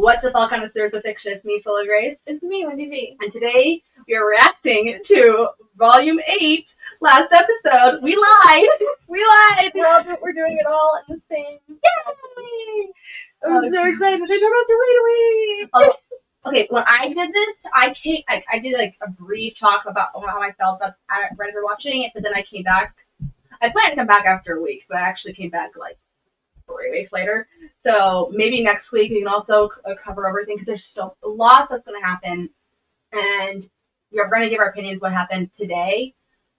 What's up, all connoisseurs of fiction? It's me, Full0Grace. It's me, WindyVee. And today we are reacting to Volume 8. Last episode, we lied. We lied. We're doing it all in the same. Yay! I'm so excited. They turned out to wait. Okay, when I did this, I did like a brief talk about how I felt right after watching it, but then I came back. I planned to come back after a week, but I actually came back like 3 weeks later. So maybe next week we can also cover everything, because there's still a lot that's going to happen, and we're going to give our opinions what happened today.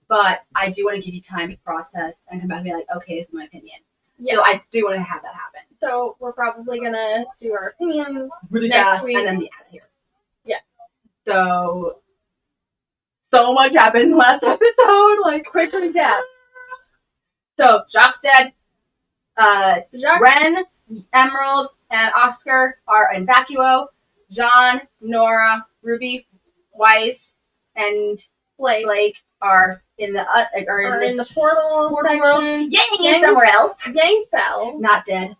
But I do want to give you time to process and come back and be like, okay, this is my opinion. Yeah. So I do want to have that happen. So we're probably going to do our opinions really next fast week. and then be out of here. Yeah. So much happened last episode. Like, quick recap. So Jacques dead. Ren, Emerald, and Oscar are in Vacuo. John, Nora, Ruby, Weiss, and Blake are in the portal world. Yang somewhere else. Yang fell. Not dead.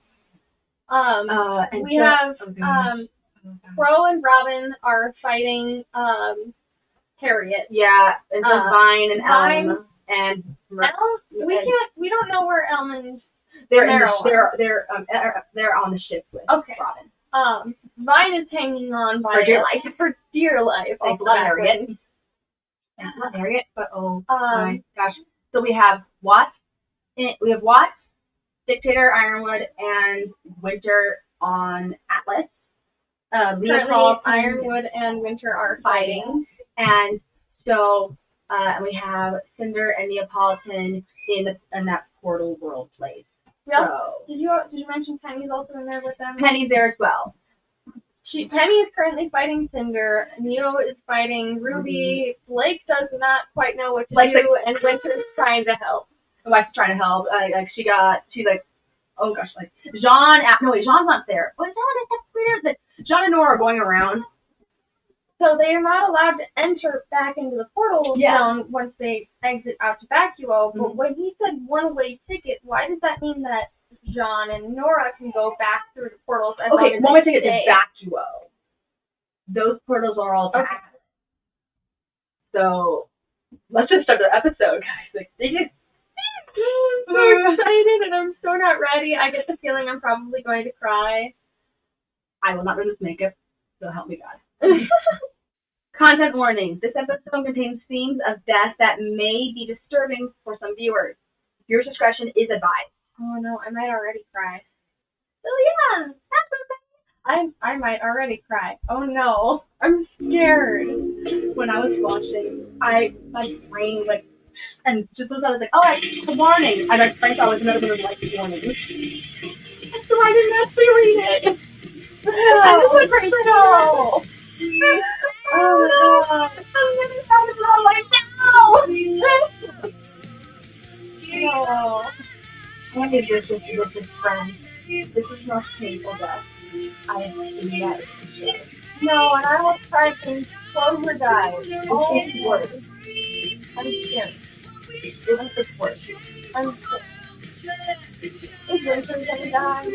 And we have Crow and Robin are fighting Harriet. Yeah, and so Vine and Elm and Elm. We don't know where Elm and they're on the ship with Robin. Vine is hanging on by for dear life. I love Harriet. Not Harriet, but my gosh. So we have Watts, Dictator, Ironwood, and Winter on Atlas. Leopold, Ironwood, and Winter are fighting. And so we have Cinder and Neapolitan in that portal world place. Yep. So, did you mention Penny's also in there with them? Penny's there as well. Penny is currently fighting Cinder. Neo is fighting Ruby. Blake does not quite know what to do, and Winter's trying to help. Wife's trying to help. Oh gosh, Jean's not there. What is that? That's weird. That Jean and Nora are going around. So they are not allowed to enter back into the portal zone once they exit out to Vacuo. But when he said one-way ticket, why does that mean that Jean and Nora can go back through the portals? Okay, one-way ticket is Vacuo. Those portals are all tagged. Okay. So let's just start the episode, guys. I'm so excited, and I'm so not ready. I get the feeling I'm probably going to cry. I will not resist makeup, so help me God. Content warning. This episode contains themes of death that may be disturbing for some viewers. Viewer discretion is advised. Oh no, I might already cry. So yeah, that's okay. I might already cry. Oh no, I'm scared. When I was watching, my brain and just as I was like, oh, a warning. I got Frank. I was another one of warning. So I didn't actually read it. I just went Frank. No. Oh my god. I'm gonna sound it all right now. No. I need this with his friend. This is not painful death. I have seen that. No, and I will try to close her guys. It's worse. I'm scared. It's worse. I'm scared. Is Winter gonna die?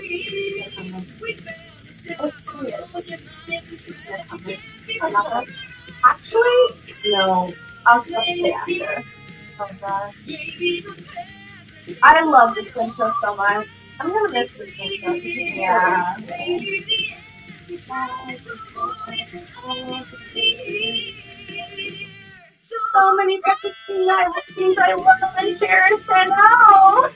Actually, no. I'll say after. Oh god. I love this Twin show so much. I'm gonna miss this Twin show. Yeah. So many precious things I love and cherish, and now.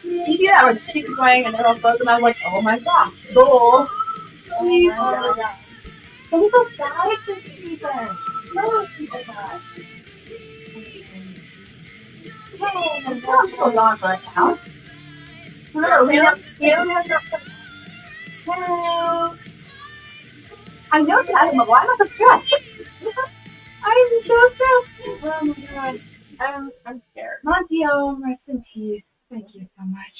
You see that where the chick's going and they're all frozen, and I'm like, oh my gosh, goal. Oh my god. Some people died this season. No people died. Oh my god, I'm so long right now. No, we don't have no. Hello. I know you had him, but why am I so stressed? I'm so stressed. Oh my god. I'm scared. Montio, rest in peace. Thank you so much.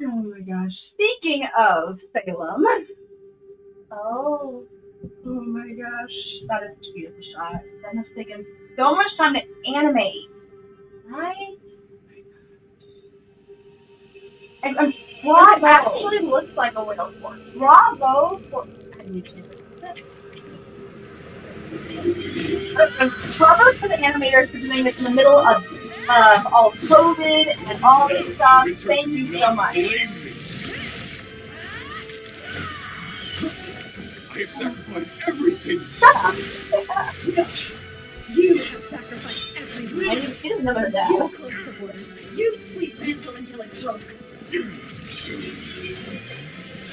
Oh my gosh. Speaking of Salem. Oh my gosh. That is a beautiful shot. That has taken so much time to animate. Right? And Rob actually looks like a whale form. Bravo for... Bravo to the animators for doing this in the middle of all of COVID and all this stuff. Thank you so much. I have sacrificed everything. Shut up. You have sacrificed everything. And you didn't know that. You closed the borders. You squeezed mantle until it broke.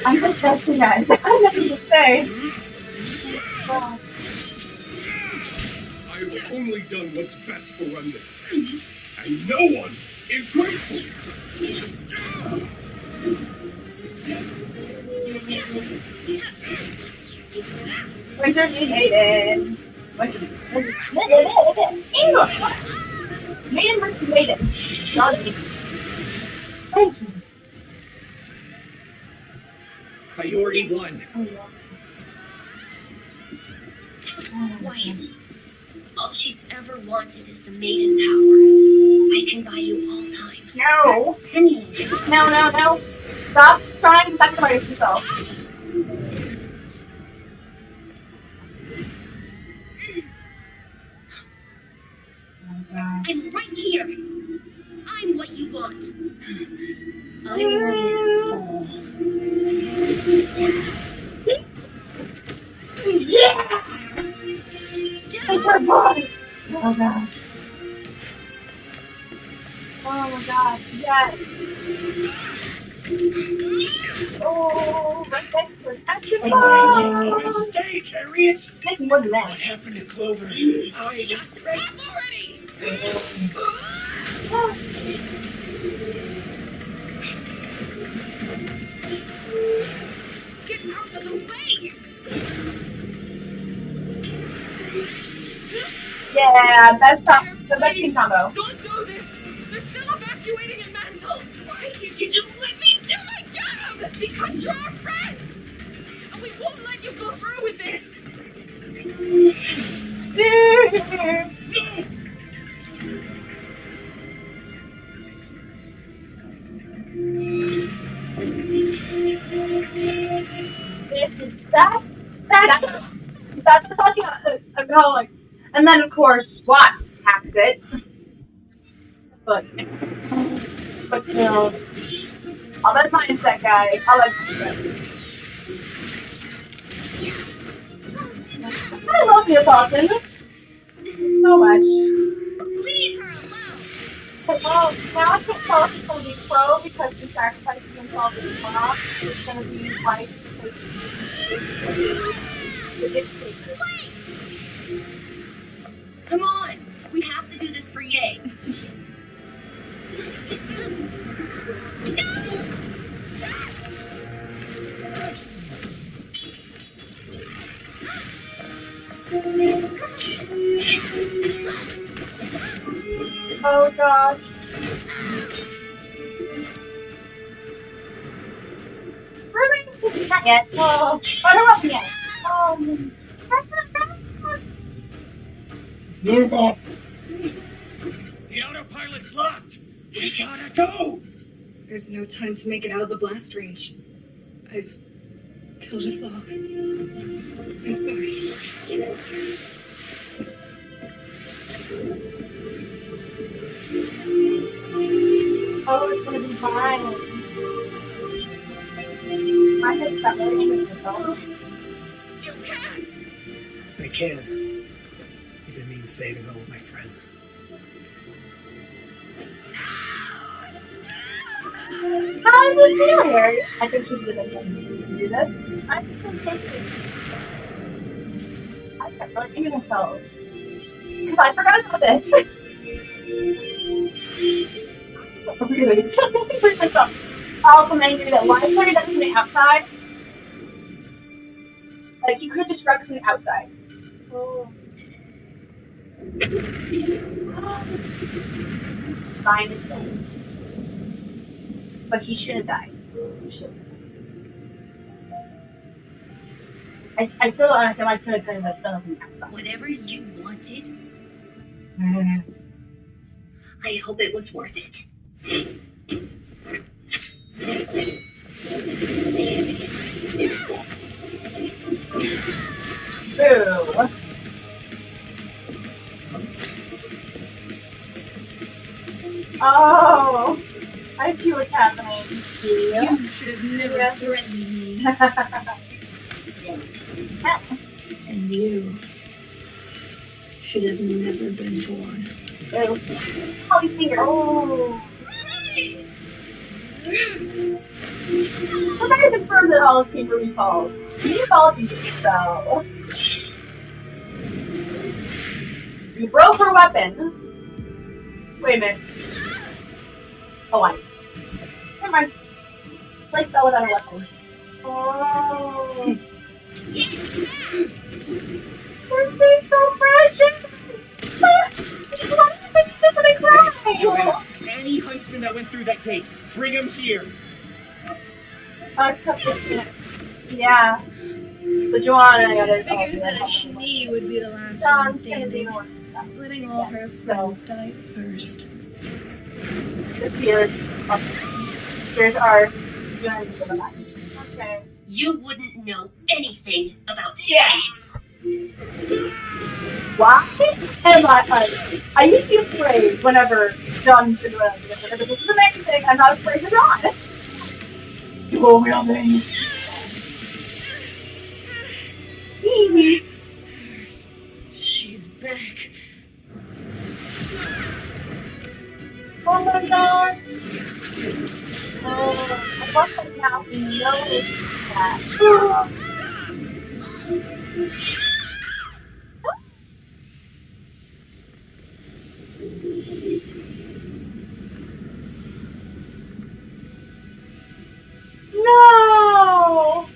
I'm just testing guys. I have nothing to say. Oh. I've only done what's best for Remnant. And no one is grateful. Winter Maiden. English. Maiden versus Maiden. Not Maiden. Thank you. Priority 1. Weiss, all she's ever wanted is the maiden power. I can buy you all time. No. Penny. No. Stop trying to sacrifice yourself. I'm right here. I'm what you want. I want it all. Yeah! It's her body! Oh god. Oh my god, yes! Oh, my next was action A mistake, Harriet! Make more than What that. happened to Clover? Shut up already! Get out of the way! Yeah, the best team combo. Don't do this! They're still evacuating in Mantle! Why can't you just let me do my job? Because you're our friend! And we won't let you go through with this! That's the talking about like, and then of course what hacks it, but you know, all that mindset, guys. All that mindset. I love the Apostle so much. Leave her alone! Well, now I can't tell if he's going to be pro because he sacrificed himself as a mom. It's going to be white because he's the dictator. Come on! We have to do this for Ye. Oh gosh. Ruby? Not yet. Oh, not yet. Music. The autopilot's locked! We gotta go! There's no time to make it out of the blast range. I've killed us all. I'm sorry. Oh, it's gonna be fine. My head's not really with myself. You can't! I can. If it means saving all of my friends. How does it feel, Harry? I think she's gonna do this. I think she's gonna take it. I kept looking at myself. Because I forgot about this. Really? I also angry that why couldn't that from the outside? Like, you could have just struck from the outside. Oh. Fine is dead. But he should have died. I still don't understand why I could have done that stuff from the outside. Whatever you wanted, I hope it was worth it. Boo. Oh, I see what's happening. Yeah. You should have never threatened me. And you should have never been born. Holy finger. Oh. Well, that is confirmed that all came from falls. You all do so. You broke her weapon. Wait a minute. Oh, I. Never mind. Like fell without a weapon. Oh. We're being so precious. Joanna, any huntsman that went through that gate, bring him here. Yeah. But Joanna got it. Figures that a Shnee would be the last one standing, letting all her friends die first. Here's our. Okay. You wouldn't know anything about friends. Why am I used to be afraid whenever John's been around. This is the next thing. I'm not afraid of John. You hold me on me. She's back. Oh my god. Oh, I want to now know that. No!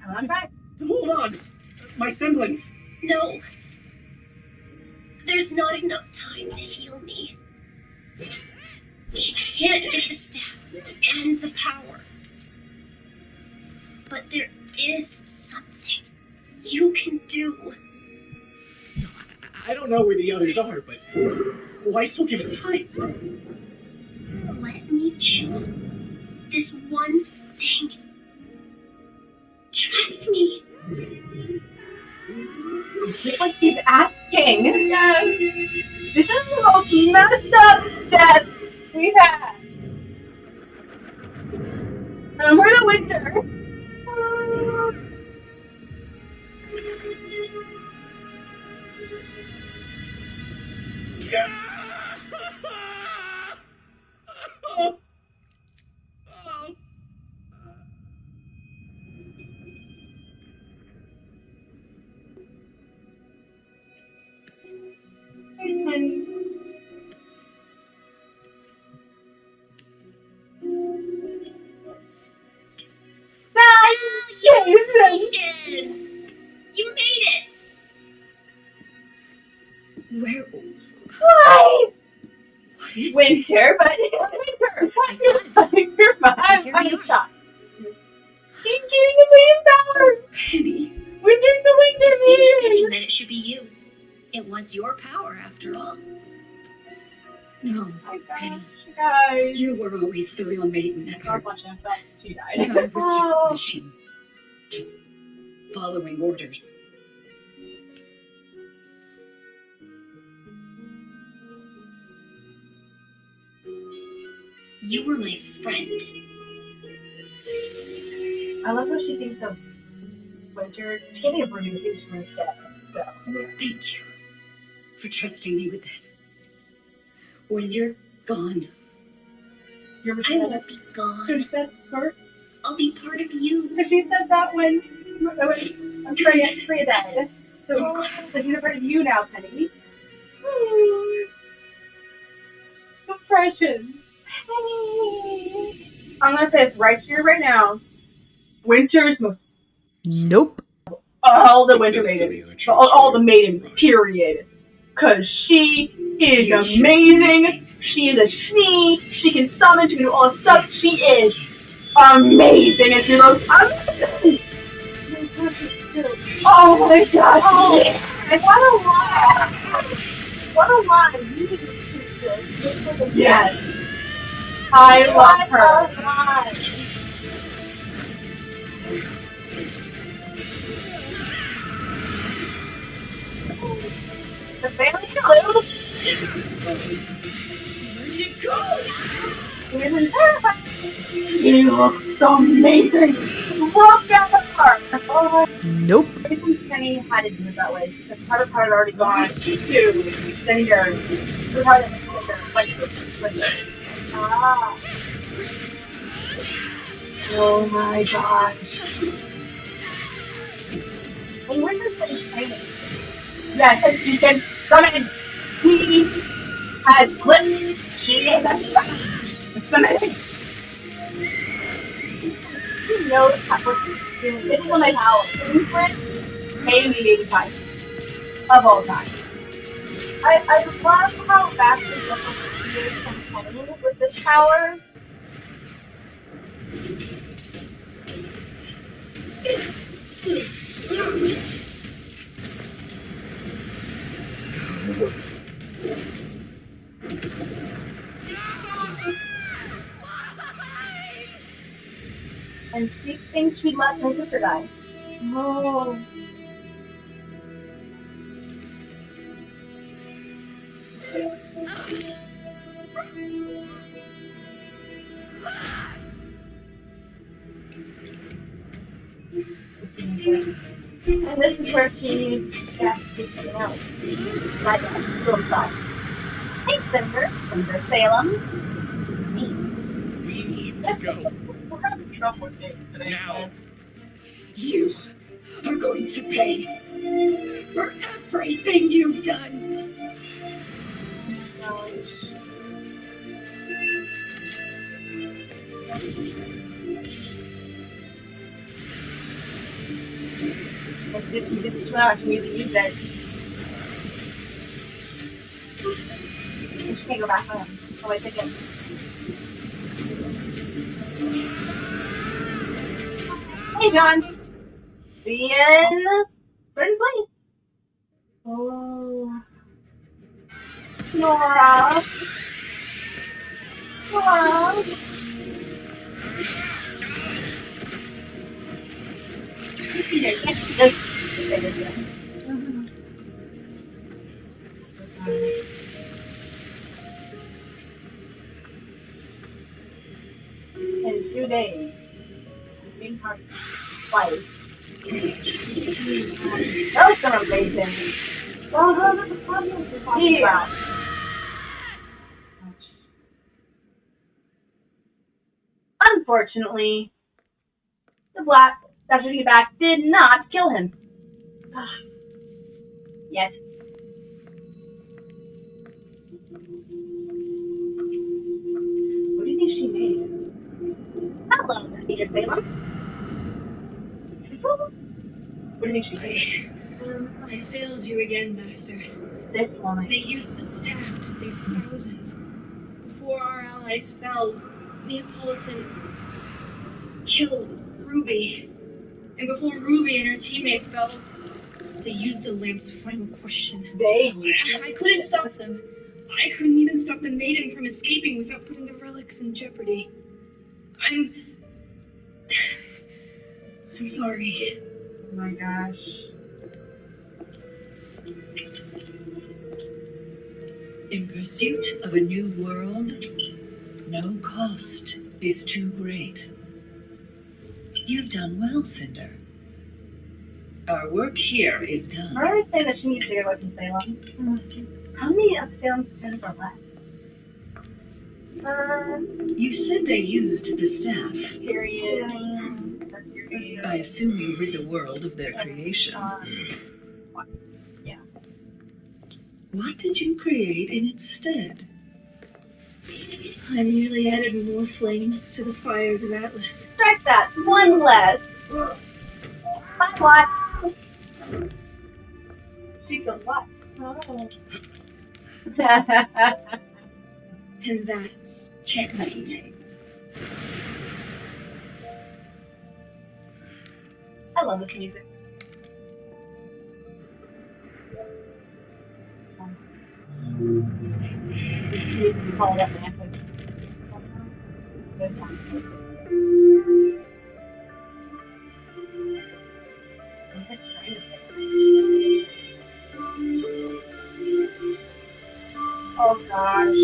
Come on back. Hold on. My semblance. No. There's not enough time to heal me. She can't get the staff and the power. But there is something you can do. I don't know where the others are, but Weiss will give us time. Let me choose this one thing. Trust me. Like he's asking. Yes. This is the most messed up death we've had. We're the winter. Congratulations! You made it! Where? Why? What is Winter, but winter. You're fine. I'm shocked. He's getting the wind power. Penny? Winter's the winter Seems fitting meteor. that it should be you. It was your power, after all. No, My Penny. gosh, guys. You were always the real maiden at God heart. bless him. She died. I was just a machine. Just following orders. You were my friend. I love how she thinks of Winter. She can't think of Ruby because she's really dead. So. Thank you for trusting me with this. When you're gone, You're I won't be gone. She said her. I'll be part of you. She said that when Freya died. So she's a part of you now, Penny. So precious. I'm gonna say this right here, right now. Winter's most Nope. all the winter maidens, all the maidens, period. Cause she is amazing. She is a Shnee. She can summon. She can do all this stuff. She is amazing. It's the most amazing. Oh my gosh! Oh, I want to laugh. What a lie. You didn't choose this. This was a Yes. I love her. What a lie. The family salute. Where did it go? Isn't terrifying. He looks amazing. Look at her. Oh, Nope. I think Kenny had to do it that way because Carter had already gone to Senator. Who had it with Ah. Oh my gosh. And where's this thing training? Yes, and she can come in. He has lips. She has a It's amazing. She knows what she's doing. This is one of my powers. Influence, maybe time of all time. I love how vastly different she is from Penny with this power. And she thinks she let her sister die. Oh. And this is where she gets something else. Like a little side. Hey, Cinder. Cinder Salem. We need to go. We're having trouble with it today. Now. You are going to pay for everything you've done. You just swear to me that you said. You can't go back home. Oh, wait, take it. Hey, John. See you in certain place. Oh. Nora. Nora. In 2 days, same time, twice. That was some amazing. Oh, those are the problems you're talking about. Unfortunately, the black specialty back did not kill him. Yet. What do you think she made? Hello, Mr. Salem. What do you think she made? I failed you again, Master. This woman. They used the staff to save thousands. Before our allies fell, Neapolitan killed Ruby. And before Ruby and her teammates fell, they used the lamp's final question. I couldn't stop them. I couldn't even stop the maiden from escaping without putting the relics in jeopardy. I'm sorry. Oh my gosh. In pursuit of a new world, no cost is too great. You've done well, Cinder. Our work here is done. I always say that she needs to get away from Salem. How many of Salem's sins are left? You said they used the staff. Period. I assume you rid the world of their creation. Yeah. What did you create in its stead? I merely added more flames to the fires of Atlas. Strike that. One less. Bye, what? She goes, what? Oh. And that's checkmate. I love this music. you call it Atlantis. Good time. Oh gosh.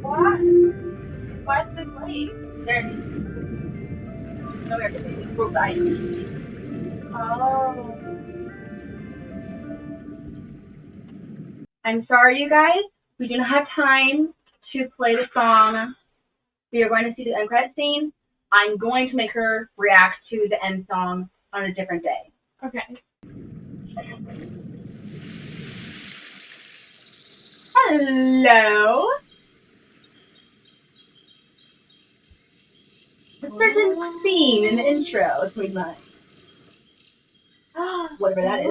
What? Why is it late? There's no air conditioning. We're right. Oh. I'm sorry, you guys. We do not have time to play the song. We are going to see the end credit scene. I'm going to make her react to the end song on a different day. Okay. Hello. A certain scene in the intro is pretty much. Whatever that is.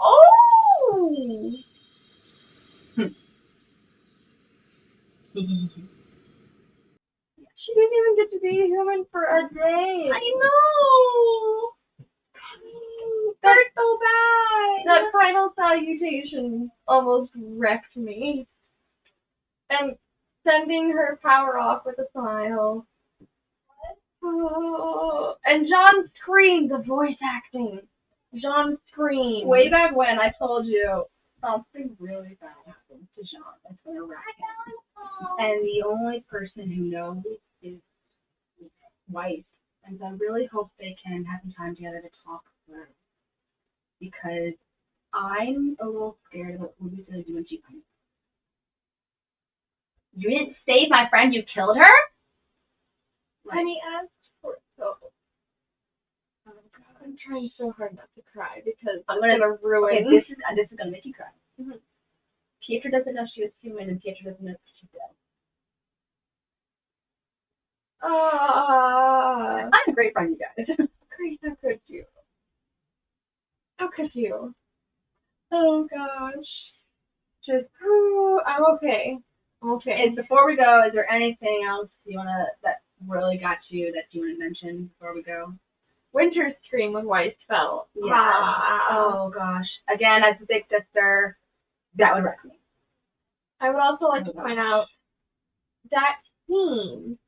Oh! She didn't even get to be a human for a day. I know! That's so bad. That final salutation almost wrecked me. And sending her power off with a smile. Oh, and John screamed, the voice acting. John screamed. Way back when I told you something really bad happened to John. That's going to wreck him. And the only person who knows is his wife. And I really hope they can have some time together to talk through. Because I'm a little scared of what Ruby's going to do when she finds out. You didn't save my friend, you killed her? And he asked for it so. Oh God, I'm trying so hard not to cry because I'm gonna ruin. Okay, this is gonna make you cry. Mm-hmm. Pietro doesn't know she was human, and Pietro doesn't know she's dead. I'm a great friend, you guys. Grace, how could you? How could you? Oh gosh. Just, I'm okay. Okay. And before we go, is there anything else that really got you that you want to mention before we go? Winter's scream when Weiss fell. Yeah. Oh gosh. Again, as a big sister, that would wreck me. I would also like to point out that scene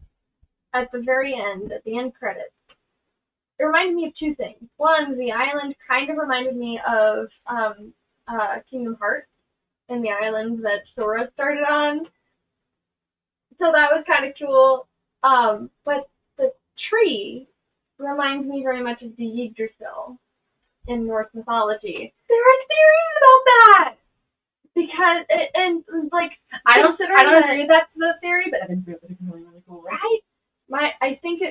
at the very end, at the end credits. It reminded me of two things. One, the island kind of reminded me of Kingdom Hearts and the island that Sora started on. So that was kind of cool. But the tree reminds me very much of the Yggdrasil in Norse mythology. There are theories about that! Because, I don't agree with that theory, but I think it's really cool. Right? I think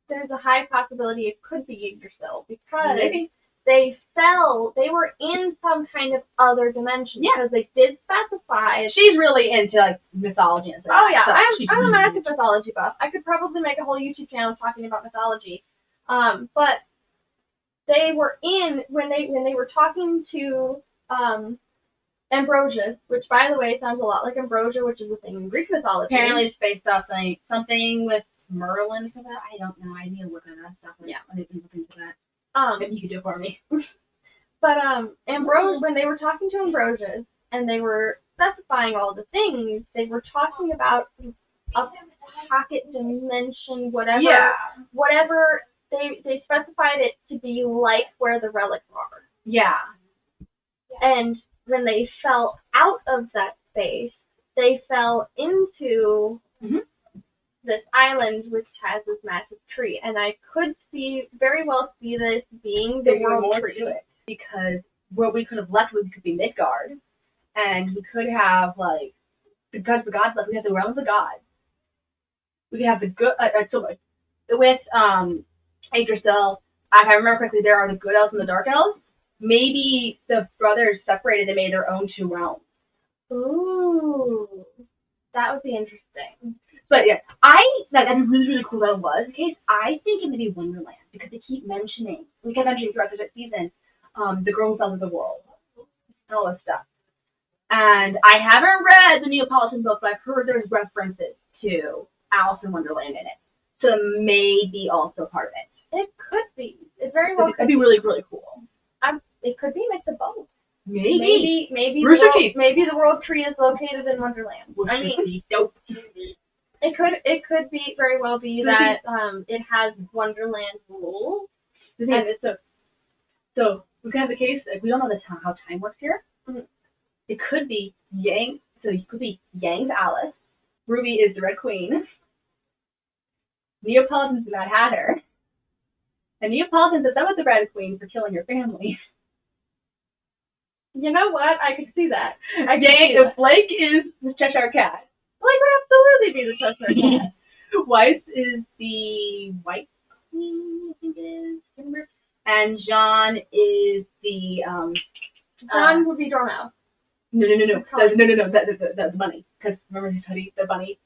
there's a high possibility it could be Yggdrasil because maybe they were in some kind of other dimension. Yeah. Because they did specify. She's really into mythology and stuff. Oh yeah, so I'm a massive mythology buff. I could probably make a whole YouTube channel talking about mythology. But they were in when they were talking to Ambrosius, which by the way sounds a lot like Ambrosia, which is a thing in Greek mythology. Apparently it's based off something with Merlin for that. I don't know. I need to look at that stuff. Yeah, I need to look into that. Maybe you could do it for me. But when they were talking to Ambrosius and they were specifying all the things, they were talking about a pocket dimension, whatever. Yeah. Whatever they specified it to be like where the relics are. Yeah. And when they fell out of that space, they fell into this island which has this massive tree. And I could very well see this being the world tree. To it, because where we could have left could be Midgard, and we could have because the gods left, we have the realms of gods. We could have the good with Yggdrasil. If I remember correctly, there are the good elves and the dark elves. Maybe the brothers separated and made their own two realms. Ooh, that would be interesting. But yeah, that'd be really, really cool that it was the case. I think it may be Wonderland because they keep mentioning, throughout the season, the girls of the world, and all this stuff. And I haven't read the Neapolitan book, but I've heard there's references to Alice in Wonderland in it. So it may be also part of it. It could be. It very well That'd be really, really cool. It could be a mix of both. Maybe. Maybe Rooster Teeth. maybe the world tree is located in Wonderland. I mean, dope. it could be very well be that it has Wonderland rules. And it's so we can have the case. Like, we don't know how time works here. Mm-hmm. It could be Yang. So it could be Yang's Alice. Ruby is the Red Queen. Neapolitan's the Mad Hatter. And Neapolitan says, "I'm with the Red Queen for killing your family." You know what? I could see that. If Blake is the Cheshire Cat, Blake would absolutely be the Cheshire Cat. Weiss is the White Queen, I think it is. Remember? And John is the John would be Dormouse. No. That's the bunny. Because remember his hoodie, the bunny.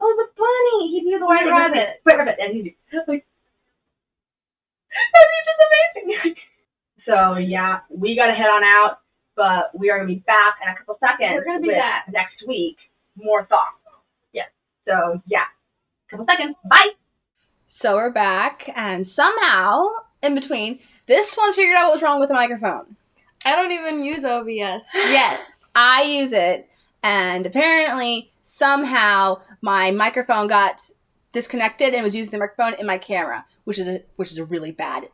Oh, the bunny! He'd be the White Rabbit. White Rabbit, and he's like, that'd be just amazing. So yeah, we gotta head on out, but we are gonna be back in a couple seconds. We're gonna be back next week. More thoughts. Yes. So yeah, couple seconds. Bye. So we're back, and somehow in between, this one figured out what was wrong with the microphone. I don't even use OBS yet. I use it, and apparently somehow my microphone got disconnected and was using the microphone in my camera, which is a really bad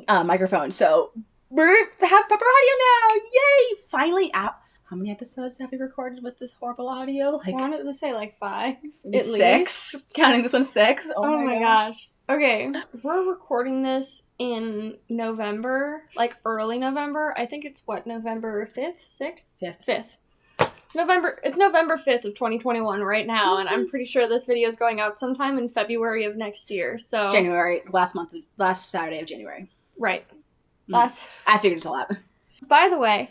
microphone. So we have proper audio now. Yay! Finally out. How many episodes have we recorded with this horrible audio? I wanted to say 5. At 6. least. Counting this one 6. Oh my gosh. Okay, we're recording this in November, early November. I think it's November 5th, 6th? 5th. It's November 5th of 2021 right now, and I'm pretty sure this video is going out sometime in February of next year. So January, last Saturday of January. Right. I figured it all out. By the way,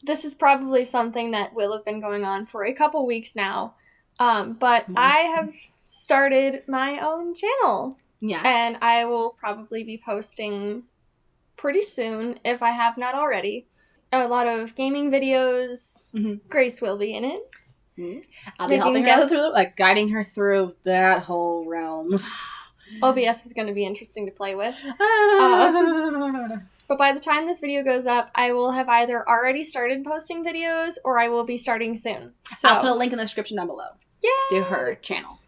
this is probably something that will have been going on for a couple weeks now, but I have started my own channel. Yeah. And I will probably be posting pretty soon, if I have not already. A lot of gaming videos. Mm-hmm. Grace will be in it. Mm-hmm. I'll be helping her through, guiding her through that whole realm. OBS is going to be interesting to play with. But by the time this video goes up, I will have either already started posting videos or I will be starting soon. So I'll put a link in the description down below. Yeah. To her channel.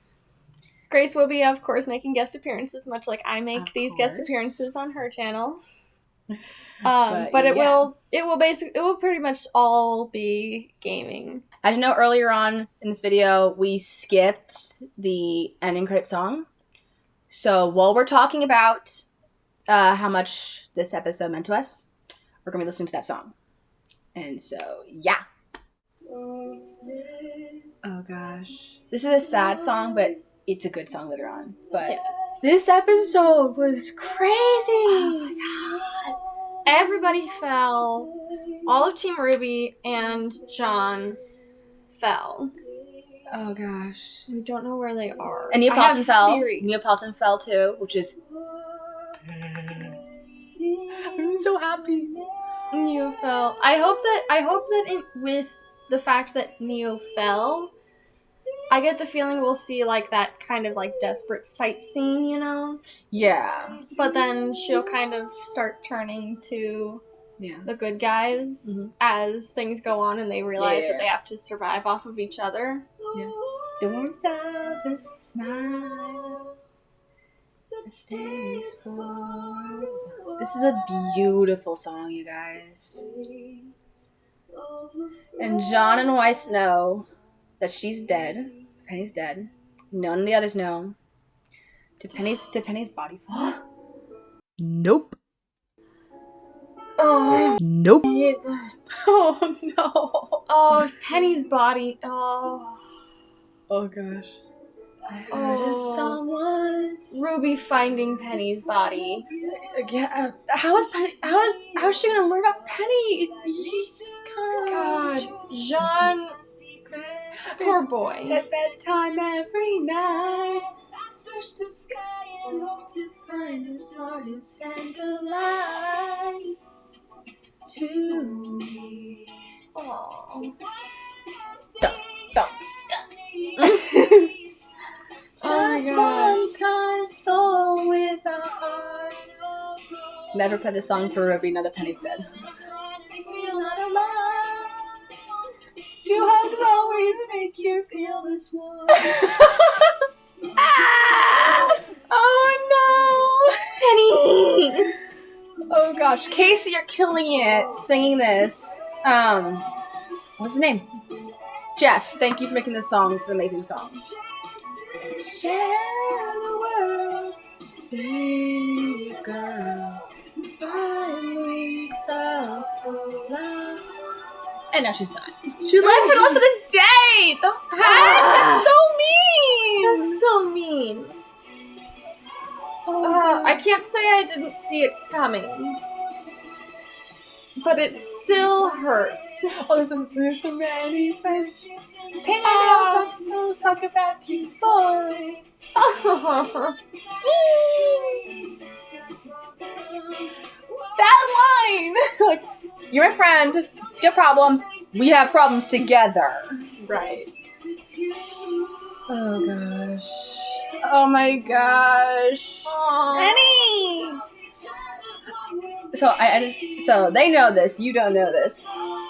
Grace will be, of course, making guest appearances, much like I make these guest appearances on her channel. But it will pretty much all be gaming. As you know, earlier on in this video, we skipped the ending credit song. So while we're talking about how much this episode meant to us, we're going to be listening to that song. And so, yeah. Oh, gosh. This is a sad song, but it's a good song later on. But yes. This episode was crazy. Oh, my God. Everybody fell. All of Team RWBY and John fell. Oh, gosh. We don't know where they are. And Neapolitan fell. Neapolitan fell, too, which is... I'm so happy. Neo fell. I hope that with the fact that Neo fell, I get the feeling we'll see that kind of desperate fight scene, you know? Yeah. But then she'll kind of start turning to the good guys as things go on and they realize that they have to survive off of each other. Yeah. The warmth of a smile that stays for. This is a beautiful song, you guys. And John and Weiss know that she's dead. Penny's dead. None of the others know. Did Penny's body fall? Nope. Oh. Nope. Oh no. Oh, Penny's body. Oh. Oh gosh. I heard a song once. RWBY finding Penny's body. Yeah. How is she gonna learn about Penny? God. Jean. Poor boy. At bedtime every night, I search the sky and hope to find a star who sent a light to me. Aww. Dun, dun, dun. Oh my Just gosh. one kind soul with a heart Never play this song for Ruby, now that Penny's dead. Feel not alone. Two hugs always make you feel this warm. Oh no! Penny! Oh gosh. Casey, you're killing it singing this. What's his name? Jeff, thank you for making this song. It's an amazing song. Share the world, be a girl. Finally felt love. And now she's not. She left for less than a day! The heck? That's so mean! That's so mean. I can't say I didn't see it coming. But it still hurt. Oh, there's so many fresh talk about you boys. That line! Like, you're my friend, you have problems, we have problems together. Right. Oh gosh. Oh my gosh. Penny! So they know this, you don't know this.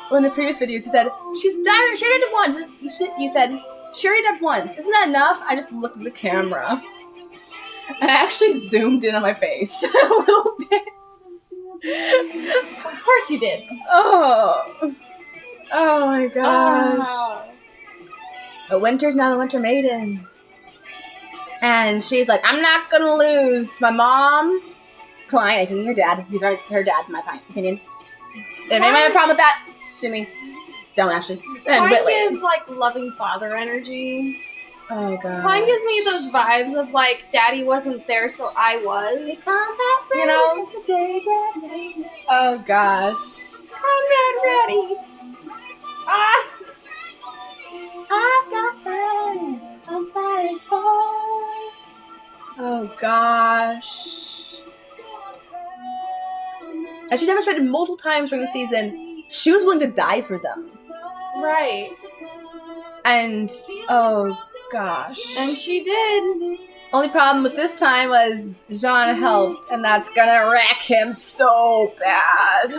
Well, in the previous videos, you said, she already did once. You said, she already did once. Isn't that enough? I just looked at the camera. And I actually zoomed in on my face a little bit. Of course you did. Oh my gosh. But Winter's now the Winter Maiden. And she's like, I'm not gonna lose. My mom, Klein, I think her dad. He's her dad, in my opinion. If anybody have a problem with that, sue me. Don't actually. And Klein gives like loving father energy. Oh god. Klein gives me those vibes of like, Daddy wasn't there, so I was. You know? Oh gosh. Combat ready. I've got friends I'm fighting for. Oh gosh. And she demonstrated multiple times during the season she was willing to die for them. Right. And oh gosh. And she did. Only problem with this time was Jean helped, and that's gonna wreck him so bad.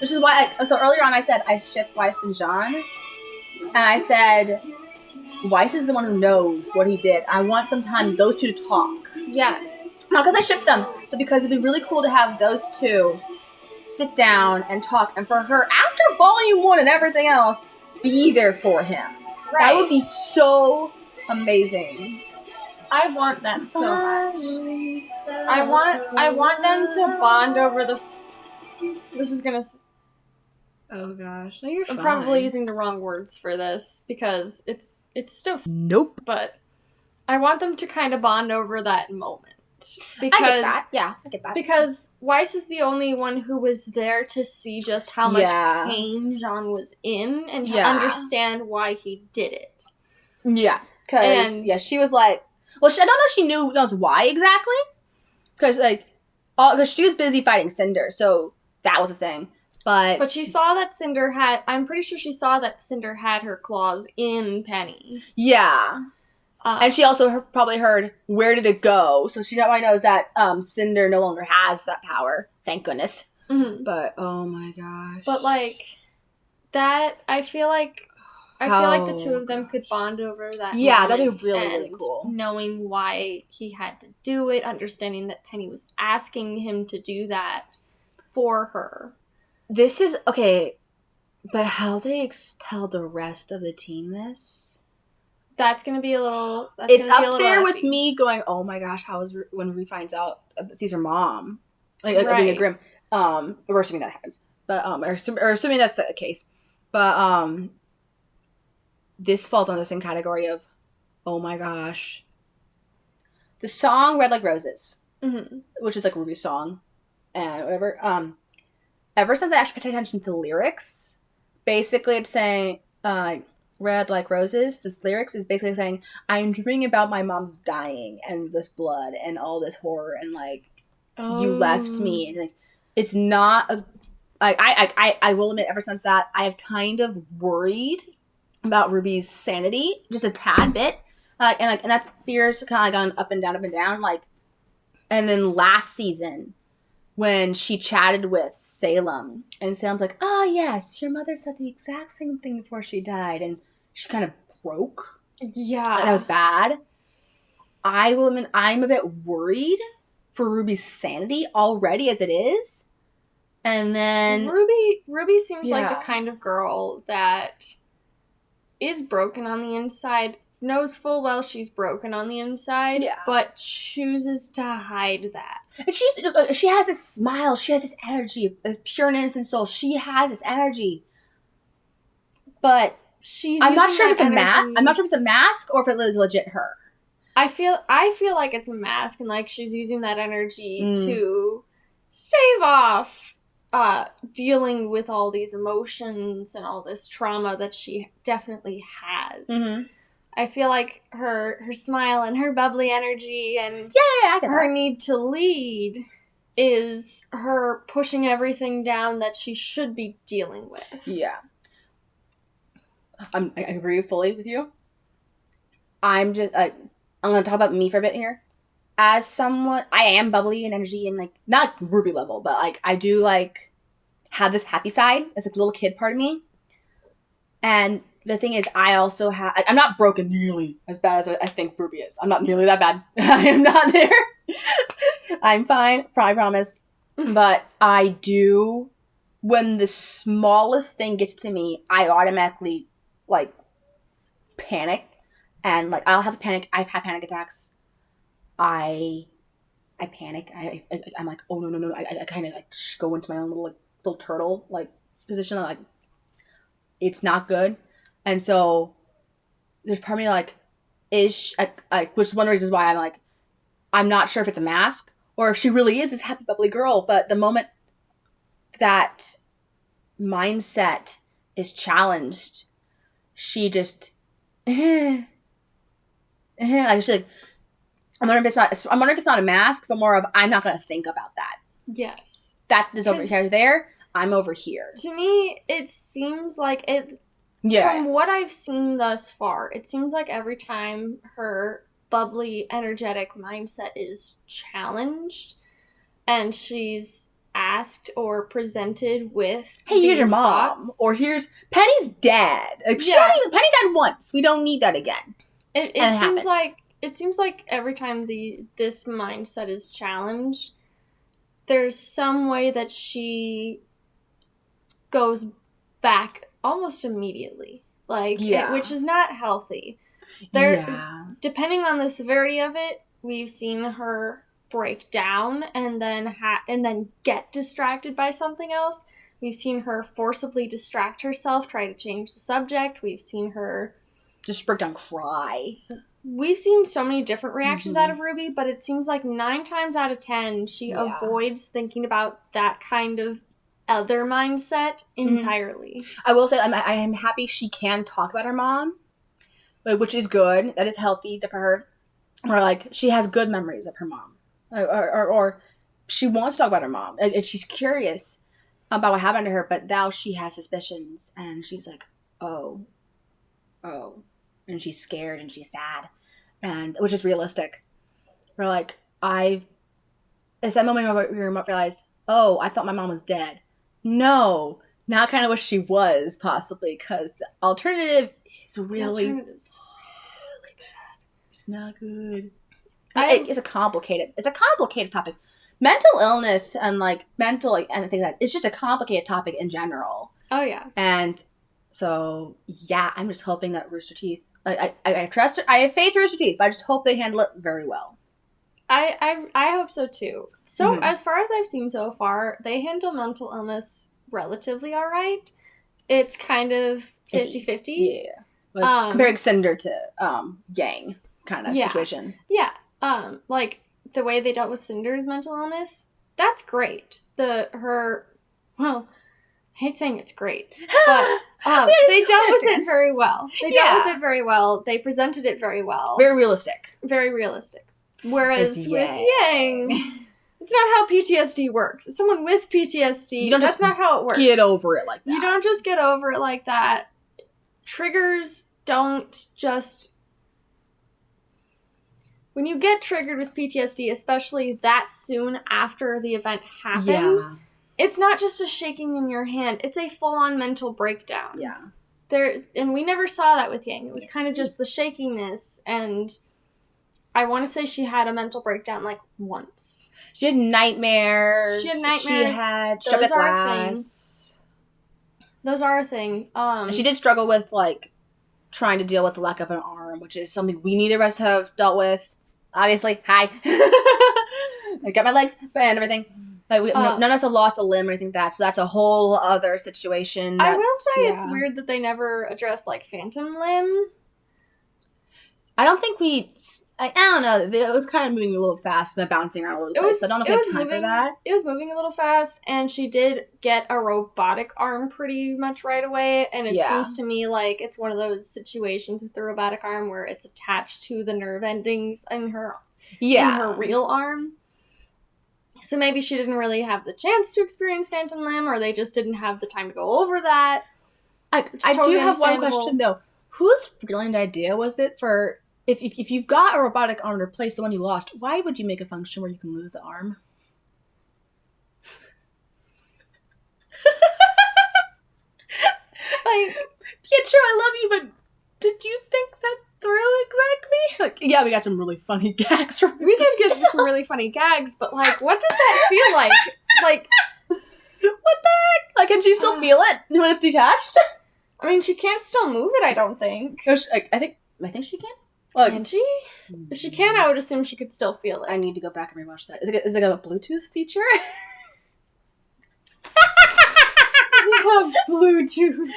Which is why, so earlier on I said I shipped Weiss and Jean. And I said, Weiss is the one who knows what he did. I want some time those two to talk. Yes. Not because I shipped them, but because it'd be really cool to have those two sit down and talk. And for her, after Volume 1 and everything else, be there for him. Right. That would be so amazing. I want that so much. I want them to bond over the... This is gonna... Oh gosh, no, you're fine. I'm probably using the wrong words for this because it's still nope. But I want them to kind of bond over that moment because I get that. Yeah, I get that. Because Weiss is the only one who was there to see just how much pain Jean was in and to understand why he did it. Yeah, because she was like, well, I don't know if she knows why exactly, because because she was busy fighting Cinder, so that was a thing. But she saw that Cinder had... I'm pretty sure she saw that Cinder had her claws in Penny. Yeah. And she also probably heard, where did it go? So she probably knows that Cinder no longer has that power. Thank goodness. Mm-hmm. But, oh my gosh. But, like, that... I feel like the two of them could bond over that Yeah, moment that'd be really, really cool. Knowing why he had to do it, understanding that Penny was asking him to do that for her. This is, okay, but how they tell the rest of the team this? That's going to be a little... It's up there with me going, oh my gosh, how is... When Ruby finds out, sees her mom. Like being a Grimm. We're assuming that happens. But, or assuming that's the case. But, this falls under the same category of, oh my gosh. The song Red Like Roses, which is like Ruby's song, and whatever, ever since I actually paid attention to the lyrics, basically it's saying, Red Like Roses, this lyrics is basically saying, I'm dreaming about my mom's dying, and this blood, and all this horror, and like, you left me, and like, it's not a, I will admit, ever since that, I have kind of worried about Ruby's sanity, just a tad bit, and that fear's kind of like gone up and down, like, and then last season, when she chatted with Salem, and Salem's like, "Ah, yes, your mother said the exact same thing before she died," and she kind of broke. Yeah. That was bad. I will admit, I'm a bit worried for Ruby's sanity already as it is. And then Ruby seems like Yeah. the kind of girl that is broken on the inside, knows full well she's broken on the inside, Yeah. but chooses to hide that. And she has this smile, she has this energy, this pure and innocent soul. She has this energy. But I'm not sure if it's a mask. I'm not sure if it's a mask or if it is legit her. I feel like it's a mask, and like she's using that energy to stave off dealing with all these emotions and all this trauma that she definitely has. Mm-hmm. I feel like her smile and her bubbly energy and I get her that. need to lead is her pushing everything down that she should be dealing with. Yeah. I agree fully with you. I'm just I'm gonna talk about me for a bit here. As someone, I am bubbly and energy and like not Ruby level, but like I do like have this happy side as like a little kid part of me. And the thing is, I also have. I'm not broken nearly as bad as I think Ruby is. I'm not nearly that bad. I am not there. I'm fine. I promise. But I do. When the smallest thing gets to me, I automatically like panic. And, like, I'll have a panic. I've had panic attacks. I panic. I'm like, oh, no. I kind of, like, go into my own little turtle, like, position. I'm like, it's not good. And so, there's part of me, like, which is one of the reasons why I'm, like, I'm not sure if it's a mask or if she really is this happy, bubbly girl. But the moment that mindset is challenged, she just... like, she's like, I'm wondering if it's not a mask, but more of I'm not gonna think about that. Yes. That is over here. There, I'm over here. To me, it seems like it. Yeah. From what I've seen thus far, it seems like every time her bubbly, energetic mindset is challenged, and she's asked or presented with, hey, here's your these mom, thoughts, or here's Penny's dad. Like, Penny died once. We don't need that again. It seems like every time this mindset is challenged, there's some way that she goes back almost immediately, which is not healthy. Depending on the severity of it, we've seen her break down and then get distracted by something else. We've seen her forcibly distract herself, try to change the subject. We've seen her just break down, cry. We've seen so many different reactions out of Ruby, but it seems like 9 times out of 10, she avoids thinking about that kind of other mindset entirely. I will say I am happy she can talk about her mom, which is good. That is healthy for her. Or like she has good memories of her mom, or she wants to talk about her mom, and she's curious about what happened to her. But now she has suspicions, and she's like, oh. And she's scared and she's sad, and which is realistic. We're like, it's that moment where you realized, oh, I thought my mom was dead. No, now I kind of wish she was, possibly, because the alternative is really bad. It's not good. It's a complicated topic. Mental illness and like mental and things like that. It's just a complicated topic in general. Oh yeah. And so yeah, I'm just hoping that Rooster Teeth. I trust her. I have faith in Rooster Teeth, but I just hope they handle it very well. I hope so too. So as far as I've seen so far, they handle mental illness relatively all right. It's kind of 50-50. Yeah. Like, comparing Cinder to Yang kind of situation. Yeah. Like the way they dealt with Cinder's mental illness, that's great. I hate saying it's great, but they dealt with it very well. They presented it very well. Very realistic. Whereas with Yang, it's not how PTSD works. Someone with PTSD, that's not how it works. Get over it like that. You don't just get over it like that. Triggers don't just... when you get triggered with PTSD, especially that soon after the event happened, it's not just a shaking in your hand. It's a full-on mental breakdown. Yeah. And we never saw that with Yang. It was kind of just the shakiness, and I want to say she had a mental breakdown, like, once. She had nightmares. She had strep glass. Those are a thing. And she did struggle with, like, trying to deal with the lack of an arm, which is something we neither of us have dealt with. Obviously, hi. I got my legs and everything. But none of us have lost a limb or anything like that, so that's a whole other situation. I will say it's weird that they never addressed, like, phantom limb. I don't think I don't know. It was kind of moving a little fast, but bouncing around a little bit. So I don't know if we have time for that. It was moving a little fast, and she did get a robotic arm pretty much right away. And it seems to me like it's one of those situations with the robotic arm where it's attached to the nerve endings in her real arm. So maybe she didn't really have the chance to experience phantom limb, or they just didn't have the time to go over that. I do have one question though. Whose brilliant idea was it for? If you've got a robotic arm to replace the one you lost, why would you make a function where you can lose the arm? Like, Pietro, I love you, but did you think that through exactly? Like, yeah, we got some really funny gags from We did get some really funny gags, but, like, what does that feel like? Like, what the heck? Like, can she still feel it when it's detached? I mean, she can't still move it, I don't think. I think she can. Can she? If she can, I would assume she could still feel it. I need to go back and rewatch that. Is it a Bluetooth feature? Bluetooth.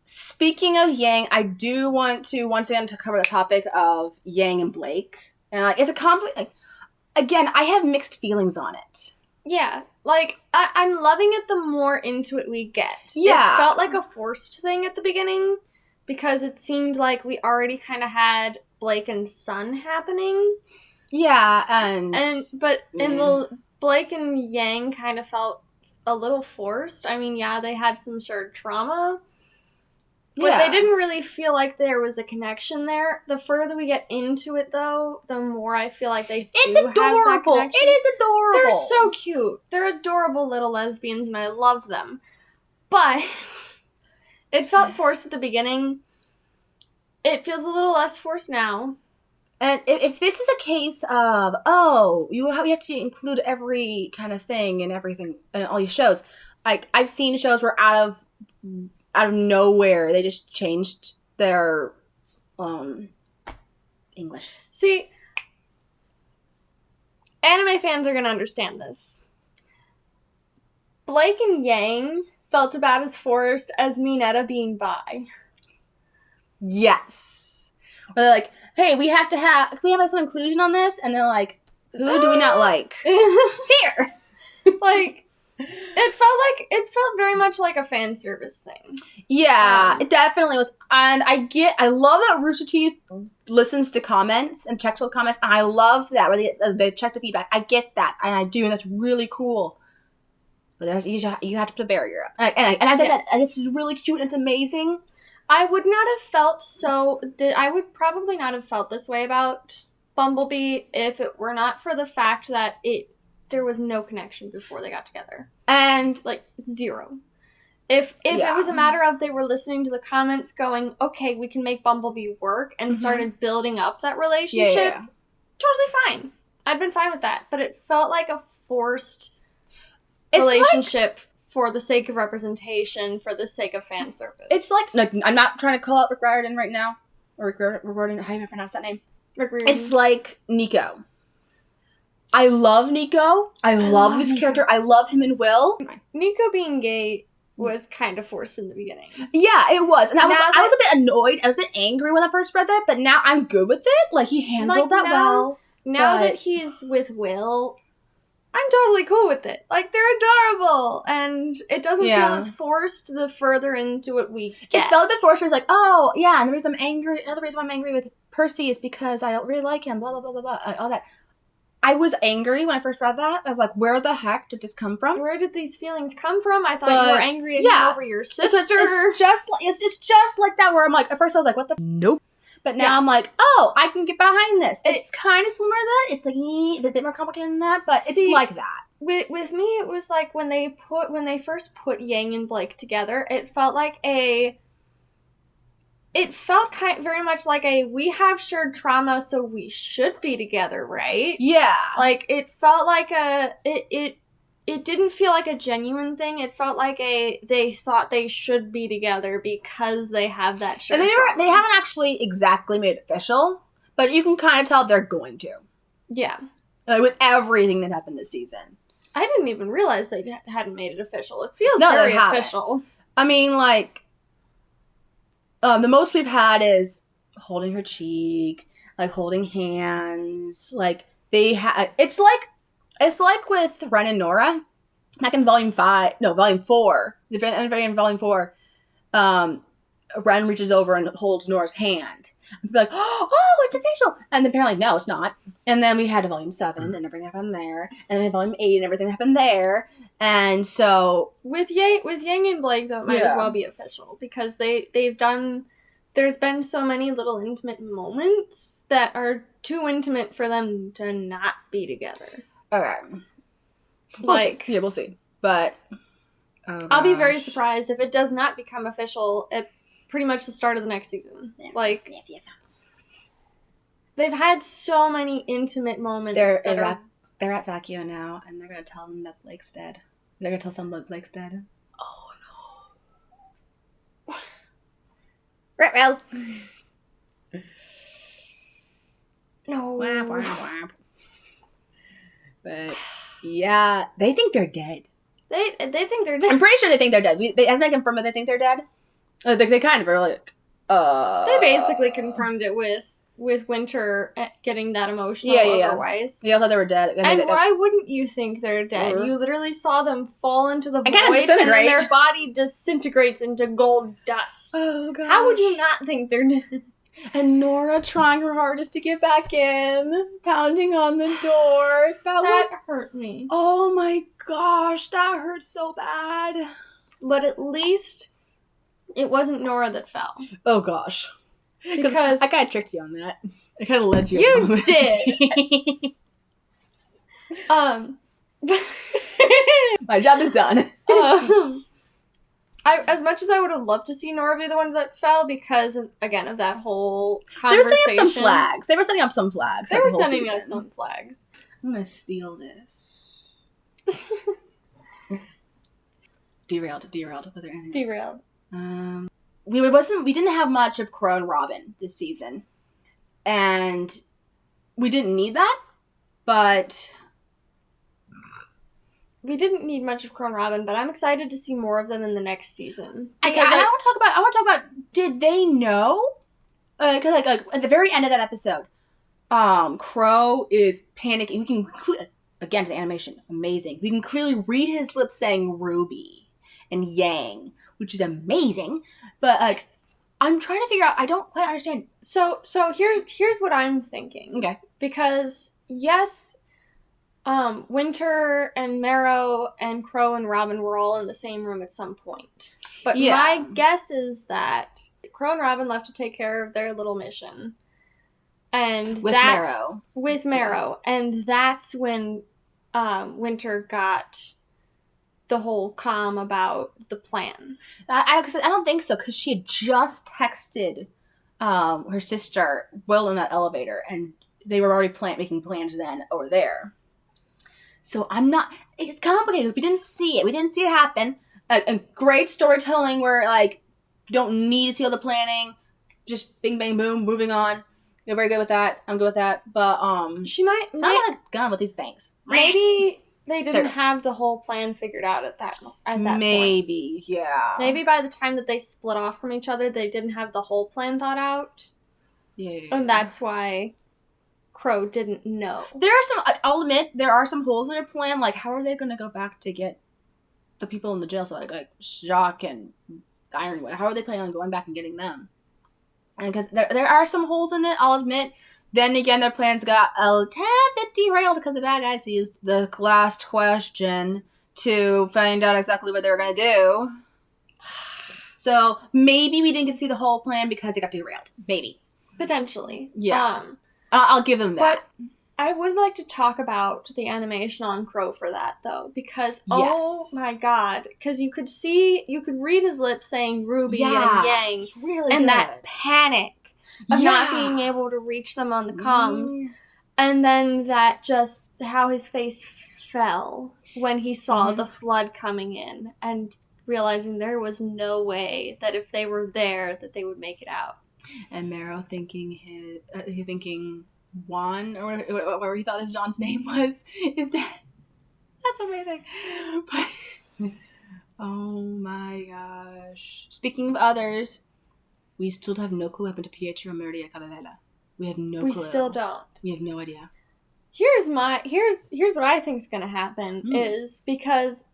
Speaking of Yang, I do want to once again to cover the topic of Yang and Blake, and it's a complex. Again, I have mixed feelings on it. Yeah, like I'm loving it the more into it we get. Yeah, it felt like a forced thing at the beginning because it seemed like we already kind of had Blake and Sun happening. Yeah, and the Blake and Yang kind of felt a little forced. I mean, yeah, they had some shared trauma. But they didn't really feel like there was a connection there. The further we get into it, though, the more I feel like they do have that connection. It is adorable. They're so cute. They're adorable little lesbians, and I love them. But it felt forced at the beginning. It feels a little less forced now. And if this is a case of, you have to include every kind of thing and everything in all these shows. Like, I've seen shows where out of nowhere, they just changed their English. See, anime fans are going to understand this. Blake and Yang felt about as forced as Mineta being bi. Yes. Or they're like, hey, can we have some inclusion on this? And they're like, who do we not like? Here! Like, it felt very much like a fan service thing. Yeah, it definitely was. And I love that Rooster Teeth listens to comments and checks all the comments. And I love that where they check the feedback. I get that, and I do, and that's really cool. But you have to put a barrier up. And as I said, this is really cute and it's amazing. I would probably not have felt this way about Bumblebee if it were not for the fact that there was no connection before they got together. And, like, zero. If it was a matter of they were listening to the comments going, okay, we can make Bumblebee work, and started building up that relationship, totally fine. I'd been fine with that. But it felt like a forced relationship for the sake of representation, for the sake of fan service. It's like I'm not trying to call out Rick Riordan right now. Or Rick Riordan, how do you pronounce that name? Rick Riordan. It's like Nico. I love Nico. I love this character. I love him and Will. Nico being gay was kind of forced in the beginning. Yeah, it was. And I was a bit annoyed. I was a bit angry when I first read that, but now I'm good with it. Like, he handled that well. Now that he's with Will, I'm totally cool with it. Like, they're adorable. And it doesn't feel as forced the further into it we get. It felt a bit forced. It was like, oh, yeah, and another reason I'm angry with Percy is because I don't really like him, blah, blah, blah, blah, blah, all that. I was angry when I first read that. I was like, where the heck did this come from? Where did these feelings come from? I thought you were angry at him over your sister. It's just like that where I'm like, at first I was like, what the? Nope. But now I'm like, oh, I can get behind this. It's kind of similar to that. It's like a bit more complicated than that, but it's like that. With me, it was like when they first put Yang and Blake together, it felt very much like we have shared trauma, so we should be together, right? Yeah. Like, it felt like it didn't feel like a genuine thing. It felt like they thought they should be together because they have that shared trauma. They haven't actually exactly made it official, but you can kind of tell they're going to. Yeah. With everything that happened this season. I didn't even realize they hadn't made it official. It feels very official. I mean, like, the most we've had is holding her cheek, like holding hands. Like it's like with Ren and Nora, back in volume 4. The very end of volume 4, Ren reaches over and holds Nora's hand. And people are like, oh, it's official. And then apparently, no, it's not. And then we had a volume 7 and everything happened there. And then we had volume 8 and everything happened there. And so with Yang and Blake, though, it might as well be official because they've done. There's been so many little intimate moments that are too intimate for them to not be together. Okay. We'll see. But I'll be very surprised if it does not become official at pretty much the start of the next season. Like, they've had so many intimate moments. They're at Vacuo now, and they're gonna tell them that Blake's dead. They're gonna tell someone that Blake's dead. Oh no. Right, well. No. Whap, whap, whap. But yeah, they think they're dead. They think they're dead. I'm pretty sure they think they're dead. Has Megan confirmed that they think they're dead? They kind of are like. They basically confirmed it with Winter getting that emotional otherwise. They all thought they were dead. And why wouldn't you think they're dead? You literally saw them fall into the void and then their body disintegrates into gold dust. Oh, God. How would you not think they're dead? And Nora trying her hardest to get back in, pounding on the door. That hurt me. Oh my gosh, that hurt so bad. But at least it wasn't Nora that fell. Oh gosh. Because I kind of tricked you on that. I kind of led you. You did. My job is done. As much as I would have loved to see Nora be the one that fell because, again, of that whole conversation. They were setting up some flags. They were setting up some flags. I'm going to steal this. Derailed. Was there anything? Derailed. We didn't have much of Crow and Robin this season. And we didn't need that, but... We didn't need much of Crow and Robin, but I'm excited to see more of them in the next season. I want to talk about. Did they know? Because like at the very end of that episode, Crow is panicking. We can again to the animation, amazing. We can clearly read his lips saying Ruby and Yang, which is amazing. But like, I'm trying to figure out. I don't quite understand. So here's what I'm thinking. Okay, because yes. Winter and Marrow and Crow and Robin were all in the same room at some point. But my guess is that Crow and Robin left to take care of their little mission. And with Marrow. And that's when Winter got the whole comm about the plan. I don't think so, because she had just texted her sister Will in that elevator, and they were already making plans then over there. So it's complicated. We didn't see it. We didn't see it happen. A great storytelling where, like, you don't need to see all the planning. Just bing, bang, boom, moving on. You're very good with that. I'm good with that. But, she might not a gun with these bangs. Maybe they didn't have the whole plan figured out at that point. Maybe, yeah. Maybe by the time that they split off from each other, they didn't have the whole plan thought out. Yeah. And that's why Crow didn't know. I'll admit, there are some holes in their plan. Like, how are they going to go back to get the people in the jail? So, like Jacques and Ironwood. How are they planning on going back and getting them? And because there are some holes in it, I'll admit. Then again, their plans got a tad bit derailed because the bad guys used the last question to find out exactly what they were going to do. So, maybe we didn't get to see the whole plan because it got derailed. Maybe. Potentially. Yeah. I'll give them that. But I would like to talk about the animation on Crow for that, though, because, oh my god, because you could read his lips saying Ruby and Yang, it's really and good. that panic of not being able to reach them on the comms, and then that just how his face fell when he saw the flood coming in, and realizing there was no way that if they were there that they would make it out. And Marrow thinking Juan, or whatever he thought his John's name was, is dead. That's amazing. But, oh my gosh. Speaking of others, we still have no clue what happened to Pietro and Maria Caravella. We have no clue. We still don't. We have no idea. Here's what I think is gonna happen is because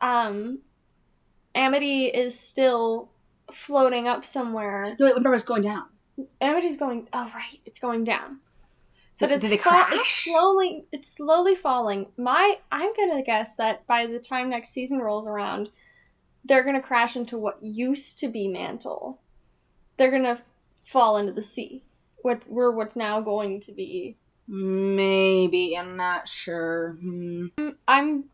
Amity is still floating up somewhere. No, wait, remember it's going down. Amity's going. Oh right, it's going down. So but did it crash? It's slowly falling. I'm gonna guess that by the time next season rolls around, they're gonna crash into what used to be Mantle. They're gonna fall into the sea. What's now going to be. Maybe, I'm not sure. I'm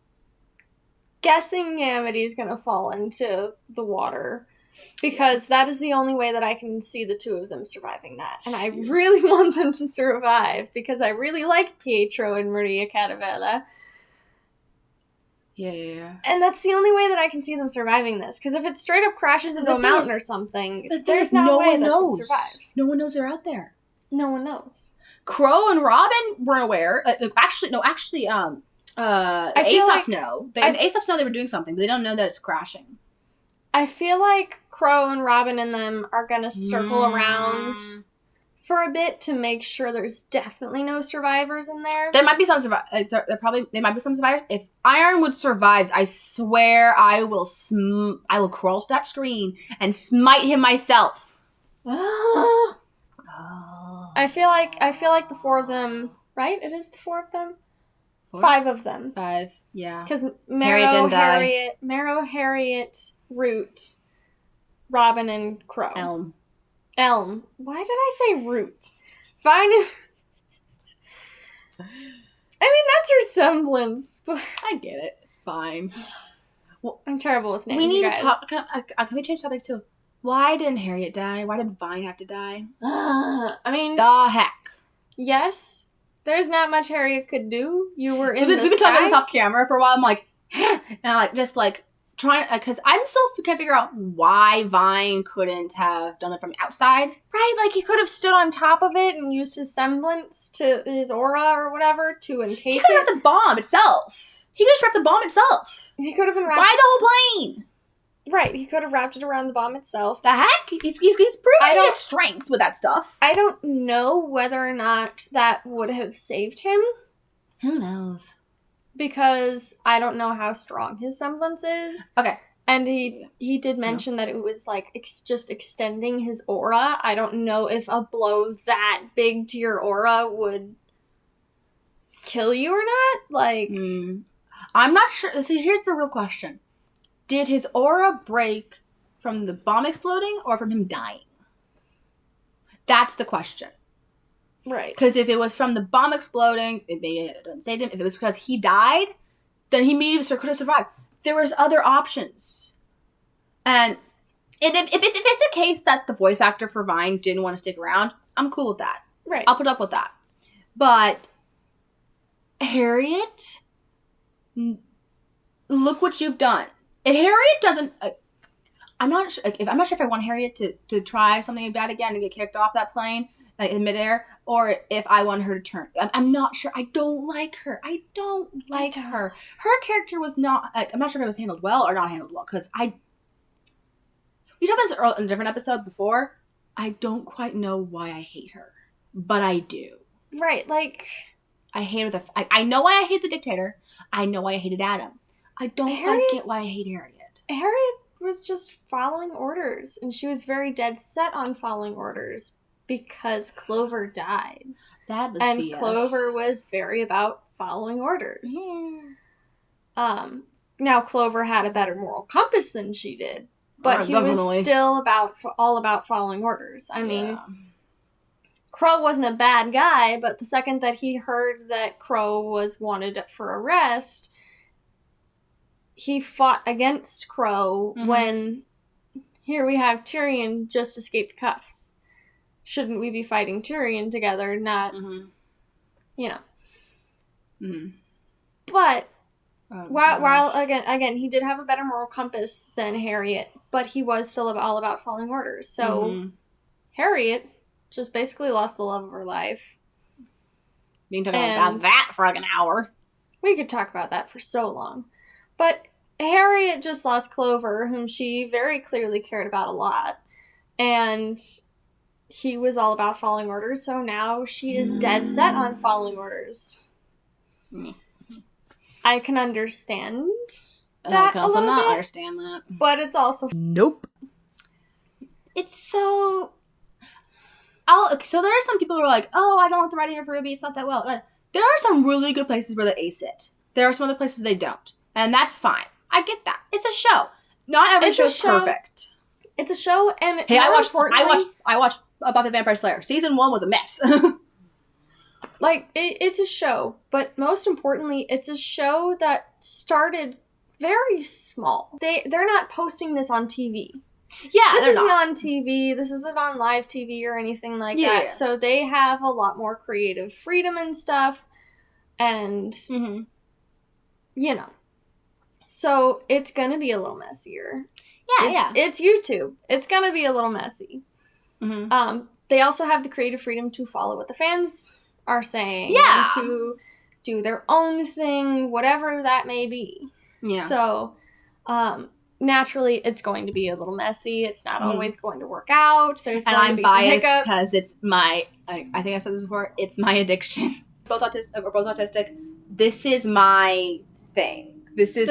guessing Amity's gonna fall into the water. Because that is the only way that I can see the two of them surviving that. And I really want them to survive because I really like Pietro and Maria Caravella. Yeah. And that's the only way that I can see them surviving this. Because if it straight up crashes into a mountain or something, there's no way that's going to survive. No one knows they're out there. No one knows. Crow and Robin weren't aware. Actually, the Aesops know. The Aesops know they were doing something, but they don't know that it's crashing. I feel like Crow and Robin and them are going to circle around for a bit to make sure there's definitely no survivors in there. There might be some survivors. There might be some survivors. If Ironwood survives, I swear I will crawl to that screen and smite him myself. I feel like the four of them, right? It is the four of them? Four? 5 of them. 5, yeah. Because Marrow, Harriet, Root, Robin, and Crow. Elm. Why did I say Root? Fine. I mean, that's her semblance. I get it. It's fine. Well, I'm terrible with names, we need you guys. to talk. Can we change topics too? Why didn't Harriet die? Why did Vine have to die? I mean... The heck? Yes. There's not much Harriet could do. You were in We've been talking about this off camera for a while. I'm like... and I'm like, trying, because I'm still trying to figure out why Vine couldn't have done it from outside. Right, like he could have stood on top of it and used his semblance to his aura or whatever to encase it. He could have wrapped the bomb itself. He could have wrapped the bomb itself. He could have been wrapped. Why the whole plane? Right, he could have wrapped it around the bomb itself. The heck? He's proving his strength with that stuff. I don't know whether or not that would have saved him. Who knows? Because I don't know how strong his semblance is. Okay. And he did mention that it was like just extending his aura. I don't know if a blow that big to your aura would kill you or not. Like, I'm not sure. See, here's the real question. Did his aura break from the bomb exploding or from him dying? That's the question. Right. Because if it was from the bomb exploding, it doesn't save him. If it was because he died, then he maybe could have survived. There was other options. And if it's a case that the voice actor for Vine didn't want to stick around, I'm cool with that. Right. I'll put up with that. But Harriet, look what you've done. If Harriet doesn't... I'm not sure if I want Harriet to try something bad again and get kicked off that plane like in midair, or if I want her to turn. I'm not sure. I don't like her. Her character was not... I'm not sure if it was handled well or not handled well, because we talked about this in a different episode before. I don't quite know why I hate her, but I do. Right, like... I hate her. I know why I hate the dictator. I know why I hated Adam. I don't quite get why I hate Harriet. Harriet was just following orders, and she was very dead set on following orders because Clover died. That was and BS. Clover was very about following orders. Now Clover had a better moral compass than she did, but he was still all about following orders. I mean, Crow wasn't a bad guy, but the second that he heard that Crow was wanted for arrest, he fought against Crow when here we have Tyrion just escaped cuffs. Shouldn't we be fighting Tyrion together, not, you know. But while again, he did have a better moral compass than Harriet, but he was still all about following orders. So Harriet just basically lost the love of her life. We can talk about that for like an hour. We could talk about that for so long. But Harriet just lost Clover, whom she very clearly cared about a lot. And he was all about following orders, so now she is dead set on following orders. I can understand that. I can also not understand that. But it's also... Nope. It's so... So there are some people who are like, oh, I don't like the writing of RWBY, it's not that well. There are some really good places where they ace it. There are some other places they don't. And that's fine. I get that. It's a show. Not every show's perfect. It's a show, and hey, I watched Buffy the Vampire Slayer. Season 1 was a mess. Like, it's a show, but most importantly, it's a show that started very small. They're not posting this on TV. Yeah, this isn't on TV. This isn't on live TV or anything like that. So they have a lot more creative freedom and stuff, and you know, so it's gonna be a little messier. It's YouTube. It's gonna be a little messy. They also have the creative freedom to follow what the fans are saying. And to do their own thing, whatever that may be. Yeah. So, naturally, it's going to be a little messy. It's not always going to work out. There's going to be some hiccups. And I'm biased because it's my, I think I said this before, it's my addiction. We're both autistic. This is my thing. This is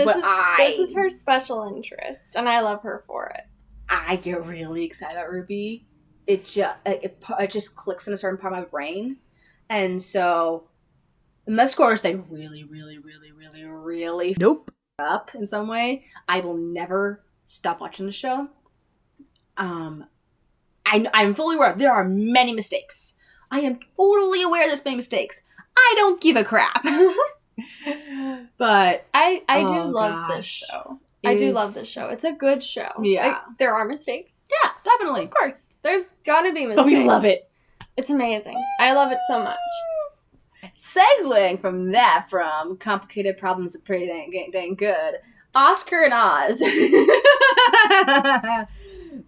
her special interest, and I love her for it. I get really excited about RWBY. It just clicks in a certain part of my brain. And so, unless, of course, they really nope. up in some way, I will never stop watching the show. I'm fully aware there are many mistakes. I am totally aware there's many mistakes. I don't give a crap. But I do love this show. I do love this show. It's a good show. Yeah. Like, there are mistakes. Yeah, definitely. Of course. There's gotta be mistakes. But we love it. It's amazing. I love it so much. Segueing from that, from complicated problems with pretty dang good, Oscar and Oz.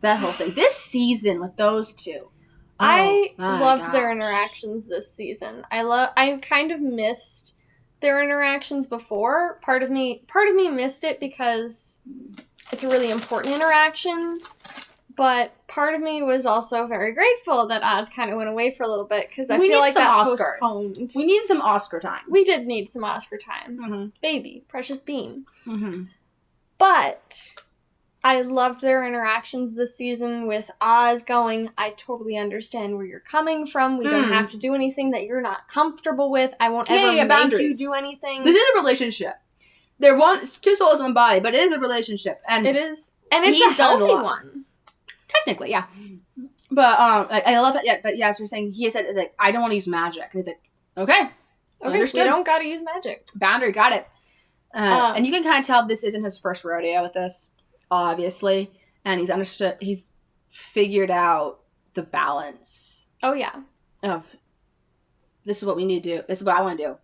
That whole thing. This season with those two. I loved their interactions this season. I kind of missed their interactions before. Part of me missed it because it's a really important interaction. But part of me was also very grateful that Oz kind of went away for a little bit because I feel like that postponed. We need some Oscar time. We did need some Oscar time. Baby, precious bean. But I loved their interactions this season with Oz going, I totally understand where you're coming from. We don't have to do anything that you're not comfortable with. I won't ever make you do anything. This is a relationship. It's two souls in one body, but it is a relationship. And it is. And it's a healthy one. Technically, yeah. But I love it. Yeah, but as you're saying, he said, like, I don't want to use magic. And he's like, okay, understood. We don't got to use magic. Boundary, got it. And you can kind of tell this isn't his first rodeo with this, obviously. And he's understood. He's figured out the balance. Oh yeah. Of this is what we need to do. This is what I want to do.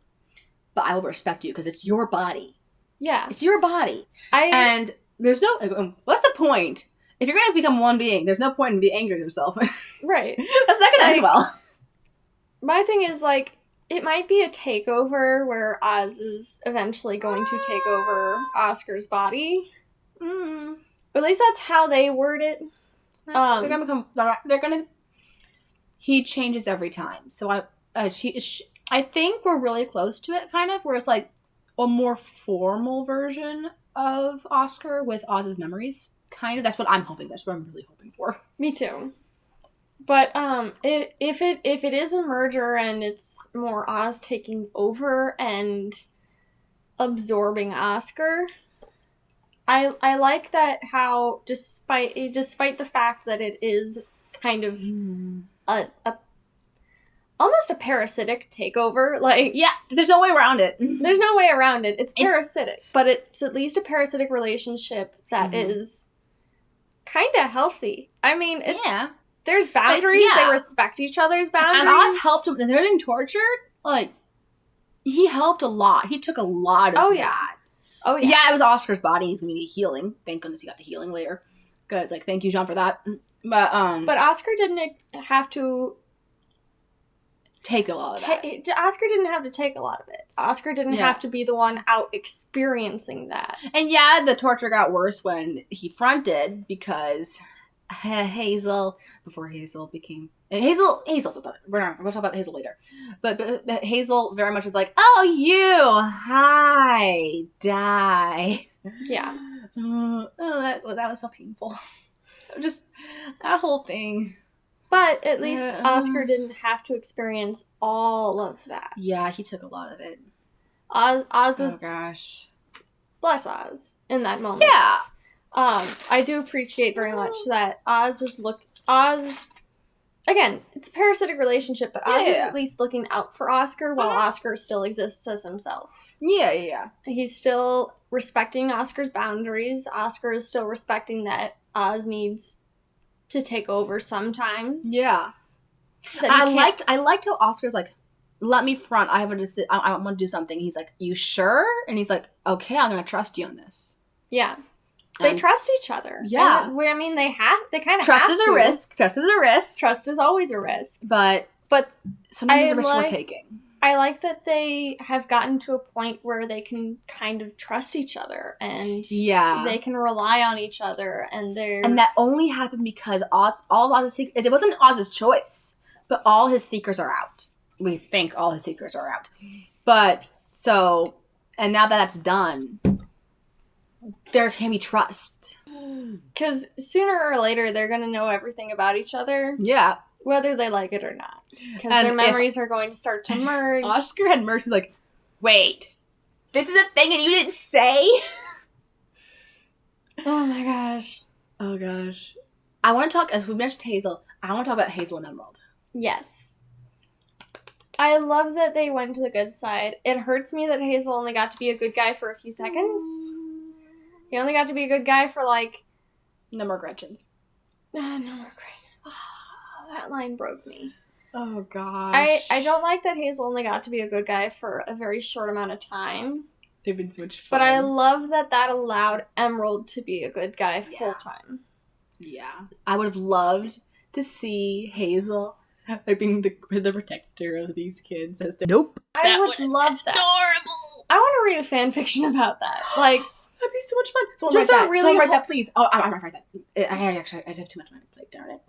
But I will respect you because it's your body. Yeah, it's your body. And there's no. What's the point? If you're going to become one being, there's no point in being angry with yourself. Right. That's not going to end well. My thing is, like, it might be a takeover where Oz is eventually going to take over Oscar's body. Or at least that's how they word it. They're going to... He changes every time. So I think we're really close to it, kind of, where it's like a more formal version of Oscar with Oz's memories. Kind of. That's what I'm hoping. That's what I'm really hoping for. Me too. But if it is a merger and it's more Oz taking over and absorbing Oscar, I like that how despite the fact that it is kind of almost a parasitic takeover. Like, Yeah, there's no way around it. there's no way around it. It's parasitic, but it's at least a parasitic relationship that is kind of healthy. I mean, there's boundaries. They respect each other's boundaries. And Oz helped him. And they're being tortured. Like, he helped a lot. He took a lot of that. Oh, yeah. Yeah, it was Oscar's body. He's going to need healing. Thank goodness he got the healing later. Because, like, thank you, Jean, for that. But Oscar didn't have to take a lot of that. Oscar didn't have to take a lot of it. Oscar didn't have to be the one out experiencing that. And yeah, the torture got worse when he fronted because Hazel, before Hazel became Hazel. We're going to talk about Hazel later, but Hazel very much is like, oh, you, hi, die. Yeah. That was so painful. Just that whole thing. But at least Oscar didn't have to experience all of that. Yeah, he took a lot of it. Oz was, oh gosh, bless Oz in that moment. Yeah. I do appreciate very much that Oz again, it's a parasitic relationship, but Oz is at least looking out for Oscar while Oscar still exists as himself. Yeah. He's still respecting Oscar's boundaries. Oscar is still respecting that Oz needs to take over sometimes. Yeah. I liked how Oscar's like, let me front. I want to do something. He's like, you sure? And he's like, okay, I'm gonna trust you on this. Yeah. They trust each other. Yeah. And, I mean, they kind of trust have is to. a risk. Trust is a risk. Trust is always a risk. But sometimes it's a risk worth taking. I like that they have gotten to a point where they can kind of trust each other and they can rely on each other and that only happened because all of Oz's secrets, it wasn't Oz's choice, but all his secrets are out. We think all his secrets are out. But and now that that's done, there can be trust. Because sooner or later they're going to know everything about each other. Yeah. Whether they like it or not. Because their memories are going to start to merge. Oscar had merged, like, wait, this is a thing and you didn't say? Oh my gosh. Oh gosh. I want to talk, as we mentioned Hazel, I want to talk about Hazel and Emerald. Yes. I love that they went to the good side. It hurts me that Hazel only got to be a good guy for a few seconds. He only got to be a good guy for, like... No more Gretchens. No more Gretchens. That line broke me. Oh, gosh. I don't like that Hazel only got to be a good guy for a very short amount of time. They've been so much fun. But I love that allowed Emerald to be a good guy full time. Yeah. I would have loved to see Hazel being the protector of these kids. Nope. I would love that. Adorable. I want to read a fan fiction about that. Like... That'd be so much fun. Someone just write that. Really Someone write that, please. Oh, I might write that. I have too much money to play. Darn it.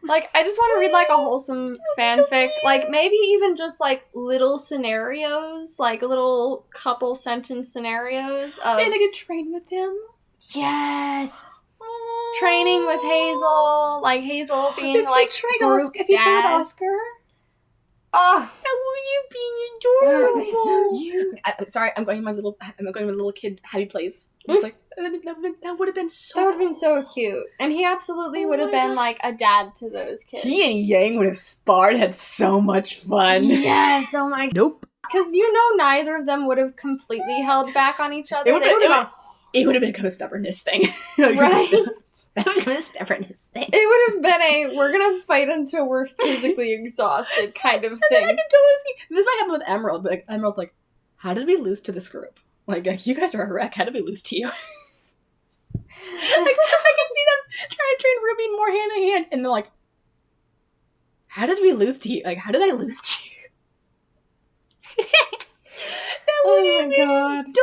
Like, I just want to read, like, a wholesome fanfic. Like, maybe even just, like, little scenarios. Like, little couple sentence scenarios of... And they could train with him. Yes! Training with Hazel. Like, Hazel being, if like, if you trained Oscar... Oh, how would you be adorable? I'm sorry, I'm going to my little kid happy place. Just like that would have been so cute. And he absolutely would have been like a dad to those kids. He and Yang would have sparred, had so much fun. Yes, oh my. Nope. Because neither of them would have completely held back on each other. It would have been kind of a stubbornnness thing. Right? That would have been a stubbornness thing. It would have been we're gonna fight until we're physically exhausted kind of thing. And then I can totally see, this might happen with Emerald, but like, Emerald's like, how did we lose to this group? Like you guys are a wreck, how did we lose to you? Like, I can see them trying to train Ruby more hand in hand, and they're like, how did we lose to you? Like, how did I lose to you? That would have been adorable.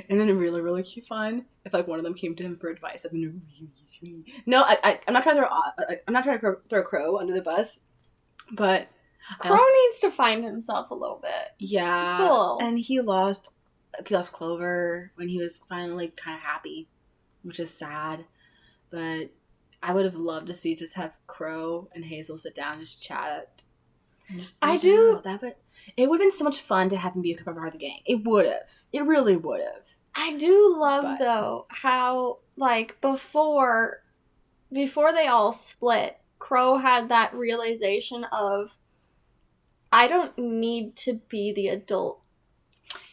And then really, really fun if like one of them came to him for advice. I've been really sweet. No, I'm not trying to throw Crow under the bus, but Crow needs to find himself a little bit. Yeah, still. And he lost Clover when he was finally kind of happy, which is sad. But I would have loved to see just have Crow and Hazel sit down and just chat. I do. It would have been so much fun to have him be a part of the gang. It would have. It really would have. I do love, though, how, like, before they all split, Crow had that realization of, I don't need to be the adult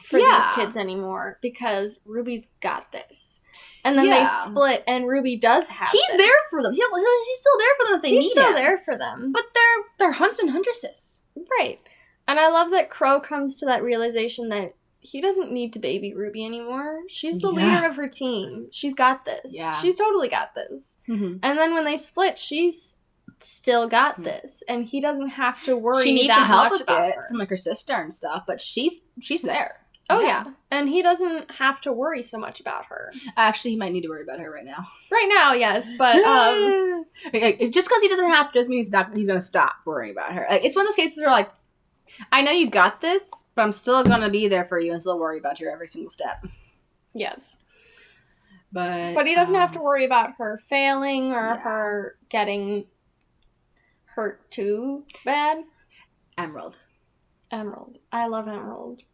for these kids anymore because Ruby's got this. And then they split, and Ruby does have He's there for them. He's still there for them if they need him. He's still there for them. But they're hunts and huntresses. Right. And I love that Crow comes to that realization that he doesn't need to baby Ruby anymore. She's the leader of her team. She's got this. Yeah. She's totally got this. Mm-hmm. And then when they split, she's still got this, and he doesn't have to worry. She needs that some help much with about it her. from like her sister and stuff, but she's there. Oh yeah, and he doesn't have to worry so much about her. Actually, he might need to worry about her right now. Right now, yes, but just because he doesn't have to doesn't mean he's gonna stop worrying about her. Like, it's one of those cases where like, I know you got this, but I'm still gonna be there for you and still worry about your every single step. Yes. But he doesn't have to worry about her failing or her getting hurt too bad. Emerald. I love Emerald.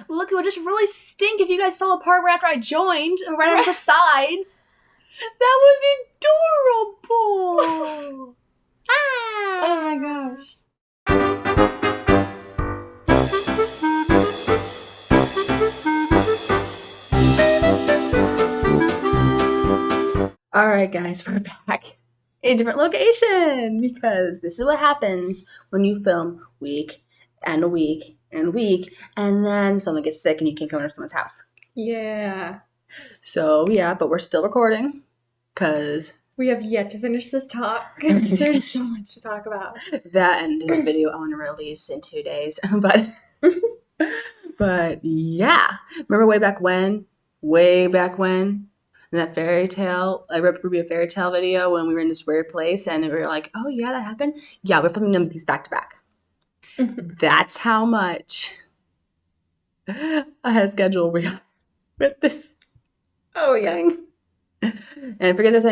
Look, it would just really stink if you guys fell apart right after I joined and right after sides. That was adorable. Oh my gosh. All right, guys, we're back in a different location because this is what happens when you film week and a week and a week, and then someone gets sick and you can't come over to someone's house. Yeah. So, yeah, but we're still recording because we have yet to finish this talk. There's so much to talk about. That and the video I want to release in 2 days. But yeah. Remember way back when? In that fairy tale, I wrote Ruby a fairy tale video when we were in this weird place and we were like, oh yeah, that happened? Yeah, we're filming them these back to back. That's how much I had a schedule with this. Oh yeah. Thing. And forget if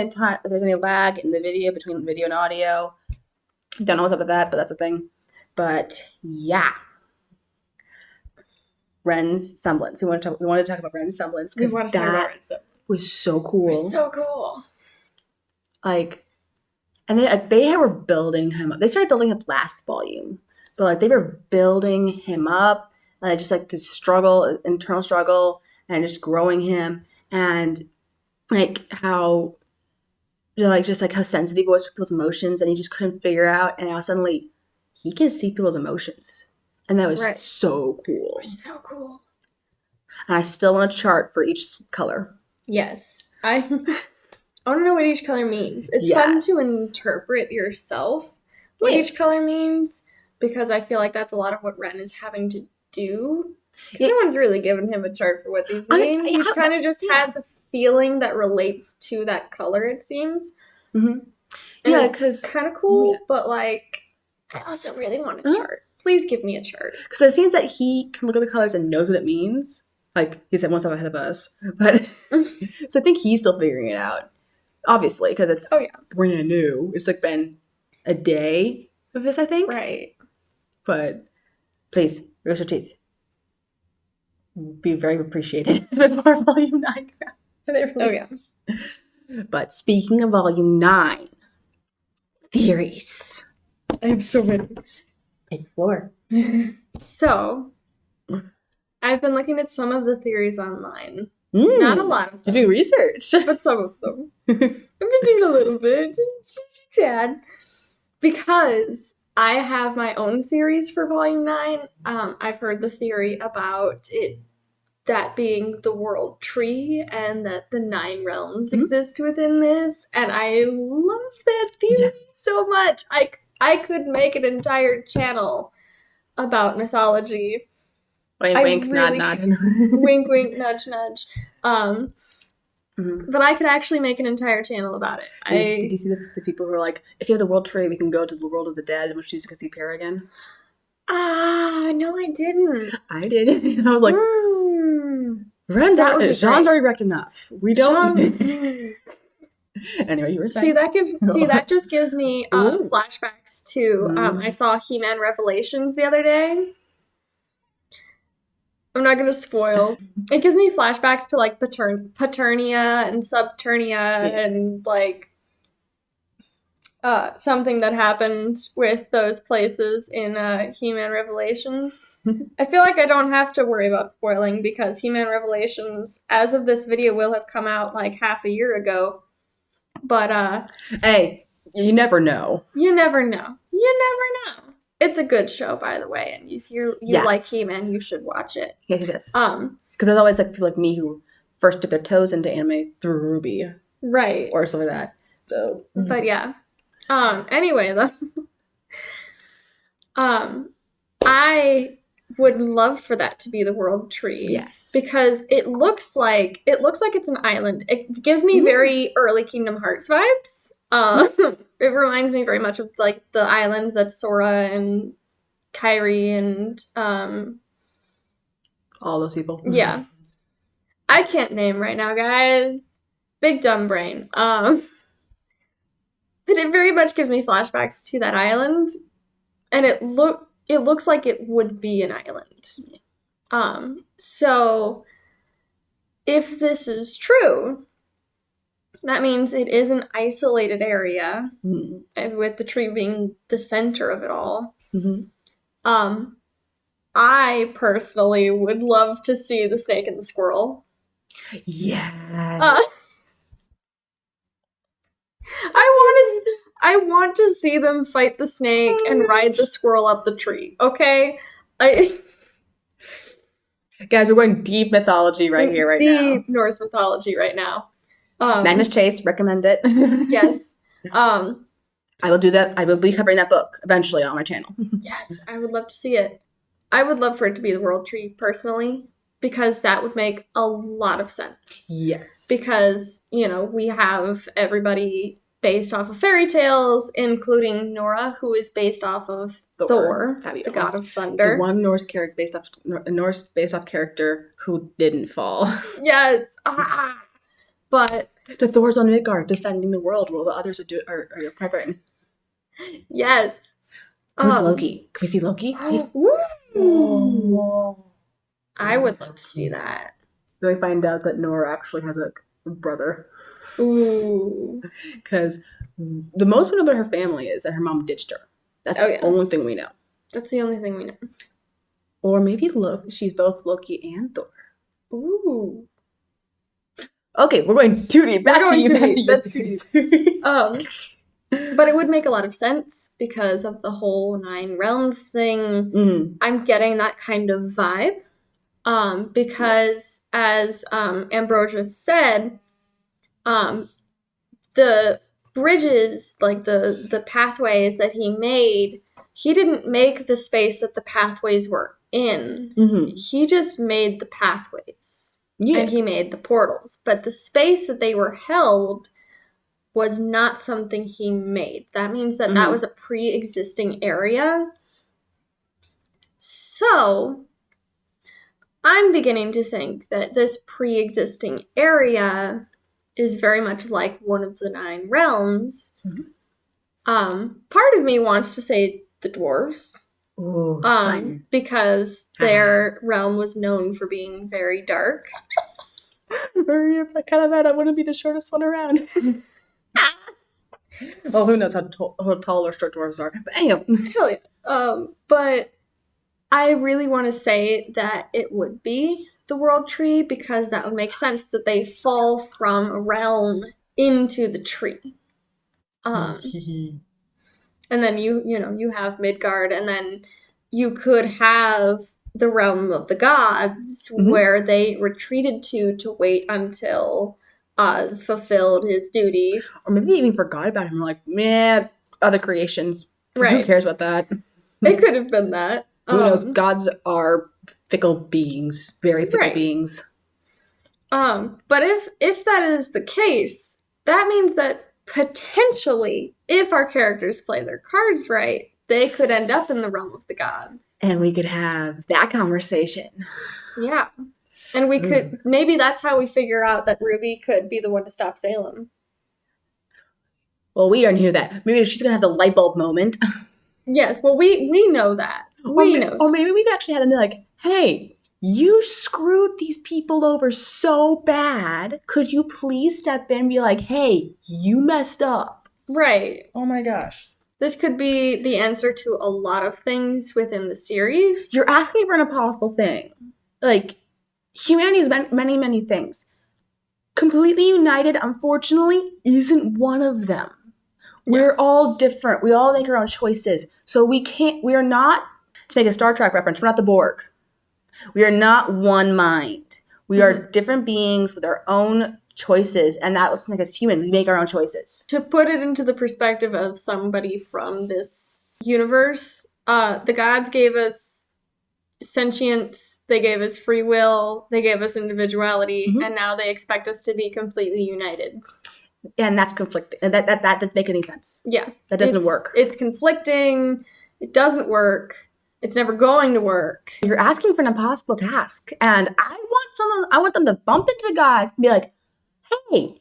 there's any lag in the video between video and audio. Don't know what's up with that, but that's a thing. But yeah. Ren's semblance. We wanted to talk about Ren's semblance because that was so cool. So cool. Like, and they were building him up. They started building up last volume, but like they were building him up, just like the internal struggle, and just growing him, and like how, just like how sensitive he was for people's emotions, and he just couldn't figure out, and now suddenly he can see people's emotions, and that was so cool. So cool. And I still want a chart for each color. Yes. I want to know what each color means. It's fun to interpret yourself what each color means, because I feel like that's a lot of what Ren is having to do. No one's really given him a chart for what these mean. He kind of just has a feeling that relates to that color, it seems. Mm-hmm. Yeah, because kind of cool, but like, I also really want a chart. Please give me a chart. Because it seems that he can look at the colors and knows what it means. Like, he's one step ahead of us. But so I think he's still figuring it out. Obviously, because it's brand new. It's like been a day of this, I think. Right. But please, brush your teeth. Be very appreciated before Volume 9 Oh, yeah. But speaking of Volume 9, theories. I have so many. Take the floor. So, I've been looking at some of the theories online. Not a lot of them. You do research. But some of them. I've been doing a little bit. Just a tad. Because I have my own theories for Volume 9. I've heard the theory about that being the world tree and that the 9 realms exist within this. And I love that theory so much. I could make an entire channel about mythology. Wink, wink, nod, nod. Wink, wink, nudge, nudge. But I could actually make an entire channel about it. Did you see the people who were like, if you have the world tree, we can go to the world of the dead and we'll choose to see Pierre again? No, I didn't. I did. And I was like, Jean's already wrecked enough. We don't. Anyway, you were saying. That just gives me flashbacks to I saw He-Man Revelations the other day. I'm not gonna spoil. It gives me flashbacks to like Paternia and Subternia and like something that happened with those places in He-Man Revelations. I feel like I don't have to worry about spoiling because He-Man Revelations, as of this video, will have come out like half a year ago. But hey, you never know. You never know. It's a good show, by the way, and if you like He-Man, you should watch it. Yes, it is. Because there's always like people like me who first dip their toes into anime through RWBY, right, or something like that. So, but yeah. Anyway, though, I would love for that to be the world tree. Yes, because it looks like it's an island. It gives me very early Kingdom Hearts vibes. It reminds me very much of like the island that Sora and Kairi and all those people. Yeah, I can't name right now, guys. Big dumb brain. But it very much gives me flashbacks to that island, and it looks like it would be an island. So if this is true, that means it is an isolated area, with the tree being the center of it all. I personally would love to see the snake and the squirrel. Yeah. I want to see them fight the snake and ride the squirrel up the tree. Okay, guys, we're going deep mythology right here, right now. Deep Norse mythology right now. Magnus Chase, recommend it. Yes. I will do that. I will be covering that book eventually on my channel. Yes, I would love to see it. I would love for it to be the world tree personally, because that would make a lot of sense. Yes. Because, we have everybody based off of fairy tales, including Nora, who is based off of Thor, the god of thunder. The one Norse character based off character who didn't fall. Yes. But the Thor's on Midgard defending the world while the others are preparing. Yes. Who's Loki? Can we see Loki? I would love to see that. Then we find out that Nora actually has a brother. Ooh. Because the most we know about her family is that her mom ditched her. That's the only thing we know. That's the only thing we know. Or maybe she's both Loki and Thor. Ooh. Okay, we're going too deep. Back to you. That's too deep. But it would make a lot of sense because of the whole 9 realms thing. I'm getting that kind of vibe. Because as Ambrosia said, the bridges, like the pathways that he made, he didn't make the space that the pathways were in. He just made the pathways. Yeah. And he made the portals. But the space that they were held was not something he made. That means that that was a pre-existing area. So I'm beginning to think that this pre-existing area is very much like one of the 9 realms. Part of me wants to say the dwarves. Ooh, because their realm was known for being very dark. Very kind of mad. I wouldn't be the shortest one around. Well, who knows how tall or short dwarves are. But anyway. Hell yeah. But I really want to say that it would be the world tree because that would make sense that they fall from a realm into the tree. And then you have Midgard, and then you could have the realm of the gods where they retreated to wait until Oz fulfilled his duty. Or maybe they even forgot about him. Like, meh, other creations. Right. Who cares about that? It could have been that. Who knows? Gods are fickle beings. Very fickle beings. But if that is the case, that means that potentially, if our characters play their cards right, they could end up in the realm of the gods. And we could have that conversation. Yeah. And we could, maybe that's how we figure out that RWBY could be the one to stop Salem. Well, we already knew that. Maybe she's going to have the light bulb moment. Yes, well, we know that. We know. Or maybe we could actually have them be like, hey, you screwed these people over so bad. Could you please step in and be like, hey, you messed up. Right. Oh my gosh. This could be the answer to a lot of things within the series. You're asking for an impossible thing. Like, humanity is many, many things. Completely united, unfortunately, isn't one of them. We're all different. We all make our own choices. So we are not, to make a Star Trek reference, we're not the Borg. We are not one mind. We are different beings with our own choices, and that was make us human. We make our own choices. To put it into the perspective of somebody from this universe, the gods gave us sentience, they gave us free will, they gave us individuality, and now they expect us to be completely united. And that's conflicting. That doesn't make any sense. Yeah. That doesn't work. It's conflicting. It doesn't work. It's never going to work. You're asking for an impossible task. And I want them to bump into God and be like, hey,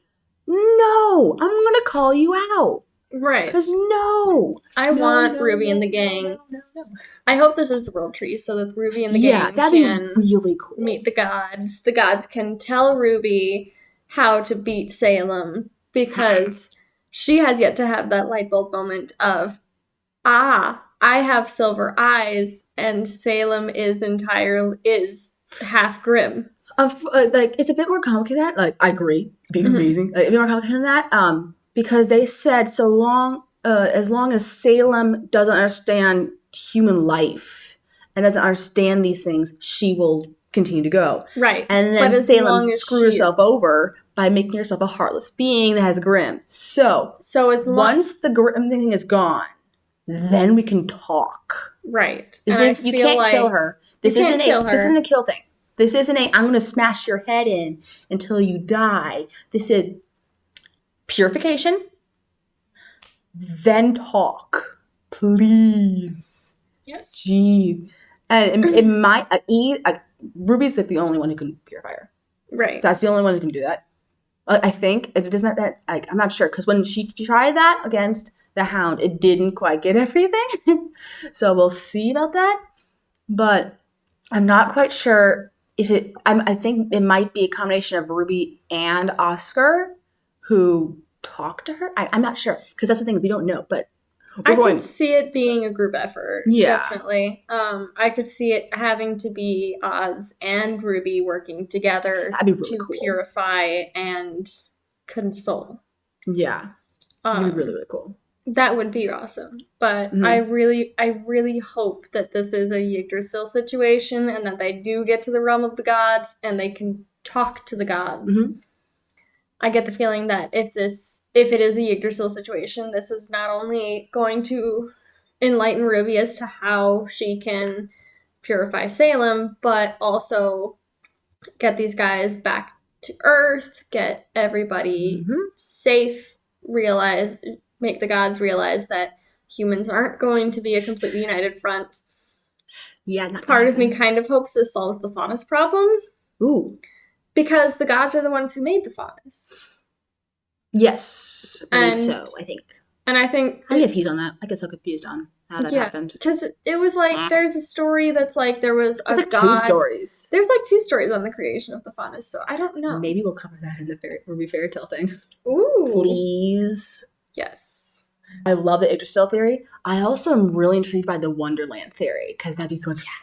no, I'm going to call you out. Right. Because no. I want Ruby and the gang. No. I hope this is the World Tree so that Ruby and the gang can be really cool. Meet the gods. The gods can tell Ruby how to beat Salem because she has yet to have that light bulb moment of, I have silver eyes and Salem is half grim. It's a bit more complicated than that. Like, I agree. It'd be amazing. A bit more complicated than that. Because they said as long as Salem doesn't understand human life and doesn't understand these things, she will continue to go. Right. And then Salem screwed herself over by making herself a heartless being that has grim. So once the grim thing is gone, then we can talk. Right. You can't kill her. This isn't a kill thing. This isn't I'm going to smash your head in until you die. This is purification, then talk, please. Yes. Jeez. And it might Ruby's like the only one who can purify her. Right. That's the only one who can do that. I think it doesn't. I'm not sure because when she tried that against the Hound, it didn't quite get everything. So we'll see about that. But I'm not quite sure if it. I think it might be a combination of Ruby and Oscar who talked to her. I'm not sure because that's the thing we don't know. But I could see it being a group effort. Yeah, definitely. I could see it having to be Oz and Ruby working together to purify and console. Yeah, that'd be really, really cool. That would be awesome. But I really hope that this is a Yggdrasil situation and that they do get to the realm of the gods and they can talk to the gods. I get the feeling that if it is a Yggdrasil situation, this is not only going to enlighten Ruby as to how she can purify Salem, but also get these guys back to Earth, get everybody safe, make the gods realize that humans aren't going to be a completely united front. Yeah. Part of me kind of hopes this solves the faunus problem. Ooh. Because the gods are the ones who made the faunus. Yes. I think. And I think... I get confused on that. I get so confused on how that happened. Because it was like, there's a story that's like, there was a god... 2 stories. There's like 2 stories on the creation of the faunus, so I don't know. Maybe we'll cover that in the Ruby fairy tale thing. Ooh. Please. Yes. I love the Yggdrasil theory. I also am really intrigued by the Wonderland theory, because that'd be so much fun.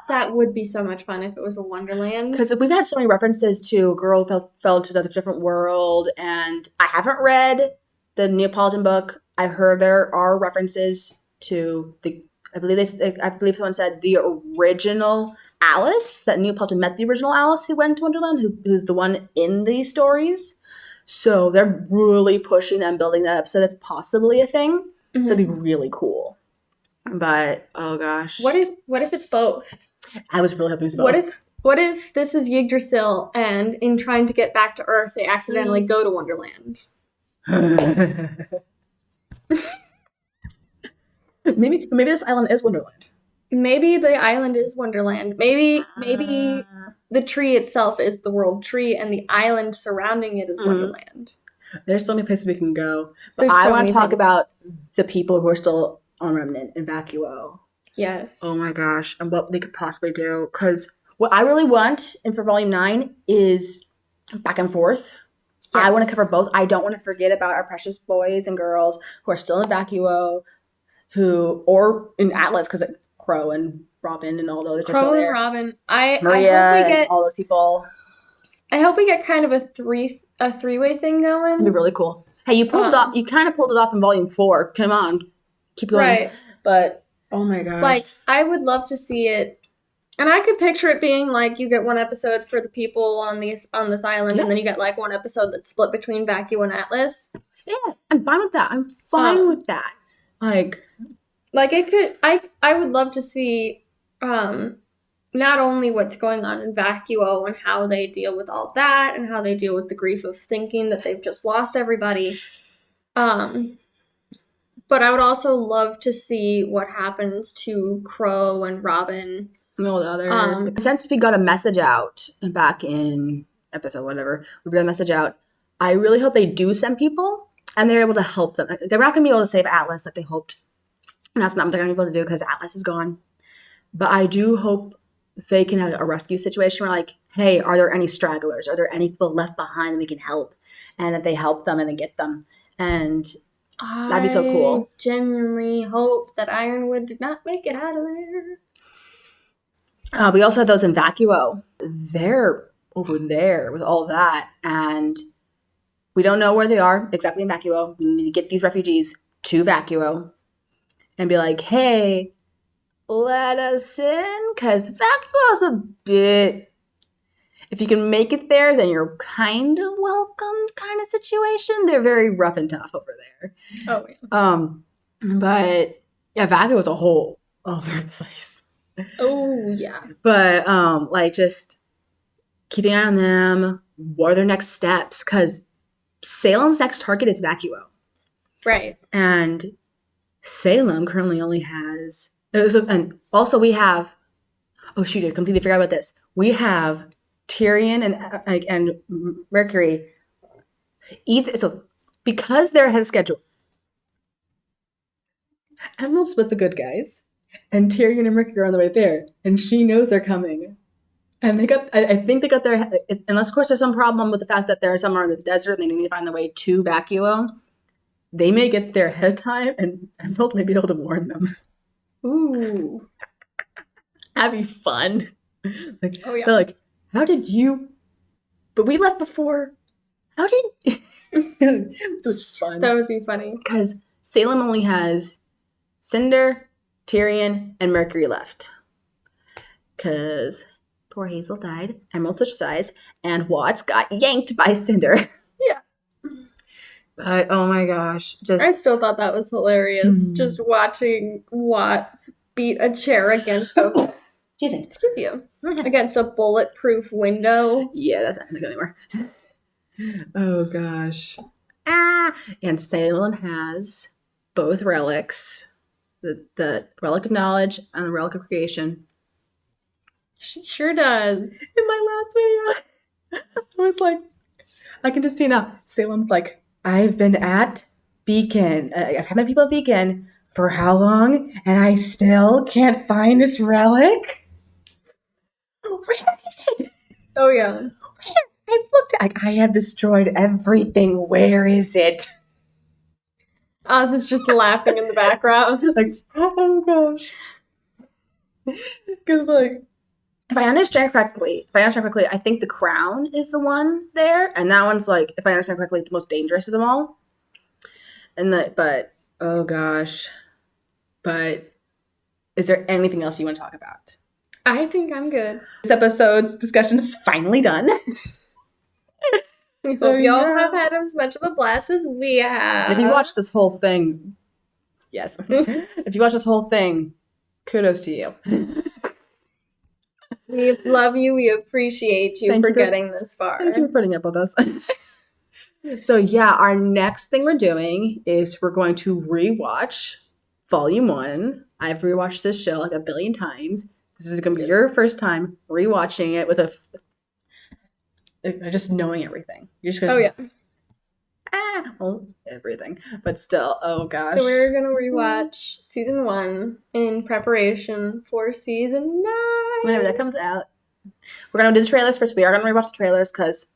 That would be so much fun if it was a Wonderland. Because we've had so many references to a girl who fell into a different world, and I haven't read the Neapolitan book. I've heard there are references to I believe someone said the original Alice, that Neapolitan met the original Alice who went to Wonderland, who's the one in these stories. So they're really pushing that and building that up. So that's possibly a thing. So it'd be really cool. But oh gosh, what if it's both? I was really hoping it was both. What if this is Yggdrasil and in trying to get back to Earth they accidentally go to Wonderland? Maybe this island is Wonderland. Maybe the island is Wonderland. Maybe the tree itself is the world tree and the island surrounding it is Wonderland. There's so many places we can go. But I want to talk about the people who are still on Remnant and Vacuo. Yes. Oh my gosh. And what they could possibly do. Because what I really want for Volume 9 is back and forth. I want to cover both. I don't want to forget about our precious boys and girls who are still in Vacuo, or in Atlas, because Crow and Robin and all those are still Crow and there. Robin. Maria I hope we get and all those people. I hope we get kind of a three-way thing going. It'd be really cool. Hey, you pulled it off. You kind of pulled it off in Volume 4. Come on, keep going. Right. But oh my gosh, like I would love to see it, and I could picture it being like you get one episode for the people on this island, and then you get like one episode that's split between Vacuo and Atlas. Yeah, I'm fine with that. I'm fine with that. Like it could. I would love to see, not only what's going on in Vacuo and how they deal with all that, and how they deal with the grief of thinking that they've just lost everybody, but I would also love to see what happens to Crow and Robin. And all the others. Since we got a message out back in episode whatever, we got a message out. I really hope they do send people and they're able to help them. They're not going to be able to save Atlas like they hoped. And that's not what they're going to be able to do because Atlas is gone. But I do hope they can have a rescue situation where like, hey, are there any stragglers? Are there any people left behind that we can help? And that they help them and they get them. And that'd be so cool. I genuinely hope that Ironwood did not make it out of there. We also have those in Vacuo. They're over there with all of that. And we don't know where they are exactly in Vacuo. We need to get these refugees to Vacuo and be like, hey, let us in. Because Vacuo's a bit... If you can make it there, then you're kind of welcomed kind of situation. They're very rough and tough over there. Oh, yeah. But, yeah, Vacuo is a whole other place. Oh, yeah. But, like, just keeping an eye on them. What are their next steps? Because Salem's next target is Vacuo. Right. And Salem currently only has... And also we have... Oh, shoot, I completely forgot about this. We have Tyrion and Mercury. So, because they're ahead of schedule, Emerald split the good guys. And Tyrion and Mercury are on the way there. And she knows they're coming. And they got, I think they got their, unless of course there's some problem with the fact that they're somewhere in the desert and they need to find their way to Vacuo, they may get there ahead of time and Emerald may be able to warn them. Ooh. That'd be fun. Like, oh, yeah. They're like, how did you, but we left before. How did, so it's fun. That would be funny. Because Salem only has Cinder, Tyrion, and Mercury left. Because poor Hazel died, Emerald switched sides, and Watts got yanked by Cinder. Yeah. But, oh my gosh. I still thought that was hilarious. Just watching Watts beat a chair against a... Excuse you. Against a bulletproof window. Yeah, that's not going to go anywhere. Oh, gosh. And Salem has both relics. The Relic of Knowledge and the Relic of Creation. She sure does. In my last video, I was like, I can just see now. Salem's like, I've been at Beacon. I've had my people at Beacon for how long? And I still can't find this relic? Where is it? Oh, yeah. Where? I've looked at, I have destroyed everything. Where is it? Oz is just laughing in the background. Like, oh gosh. Because, like, if I understand correctly, I think the crown is the one there, and that one's like, if I understand correctly, the most dangerous of them all. But oh gosh. But is there anything else you want to talk about? I think I'm good. This episode's discussion is finally done. We hope y'all have had as much of a blast as we have. If you watch this whole thing, yes. If you watch this whole thing, kudos to you. We love you. We appreciate you for getting this far. Thank you for putting up with us. So yeah, our next thing we're doing is we're going to rewatch Volume 1. I've rewatched this show like 1 billion times. This is going to be your first time rewatching it with just knowing everything. You're just going to... Oh, yeah. Everything. But still, oh gosh. So we're going to rewatch Season 1 in preparation for Season 9. Whenever that comes out. We're going to do the trailers first. We are going to rewatch the trailers because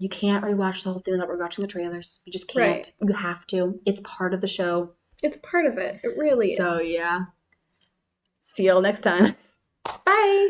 You can't rewatch the whole thing without rewatching the trailers. You just can't. Right. You have to. It's part of the show. It's part of it. It really is. So, yeah. See y'all next time. Bye.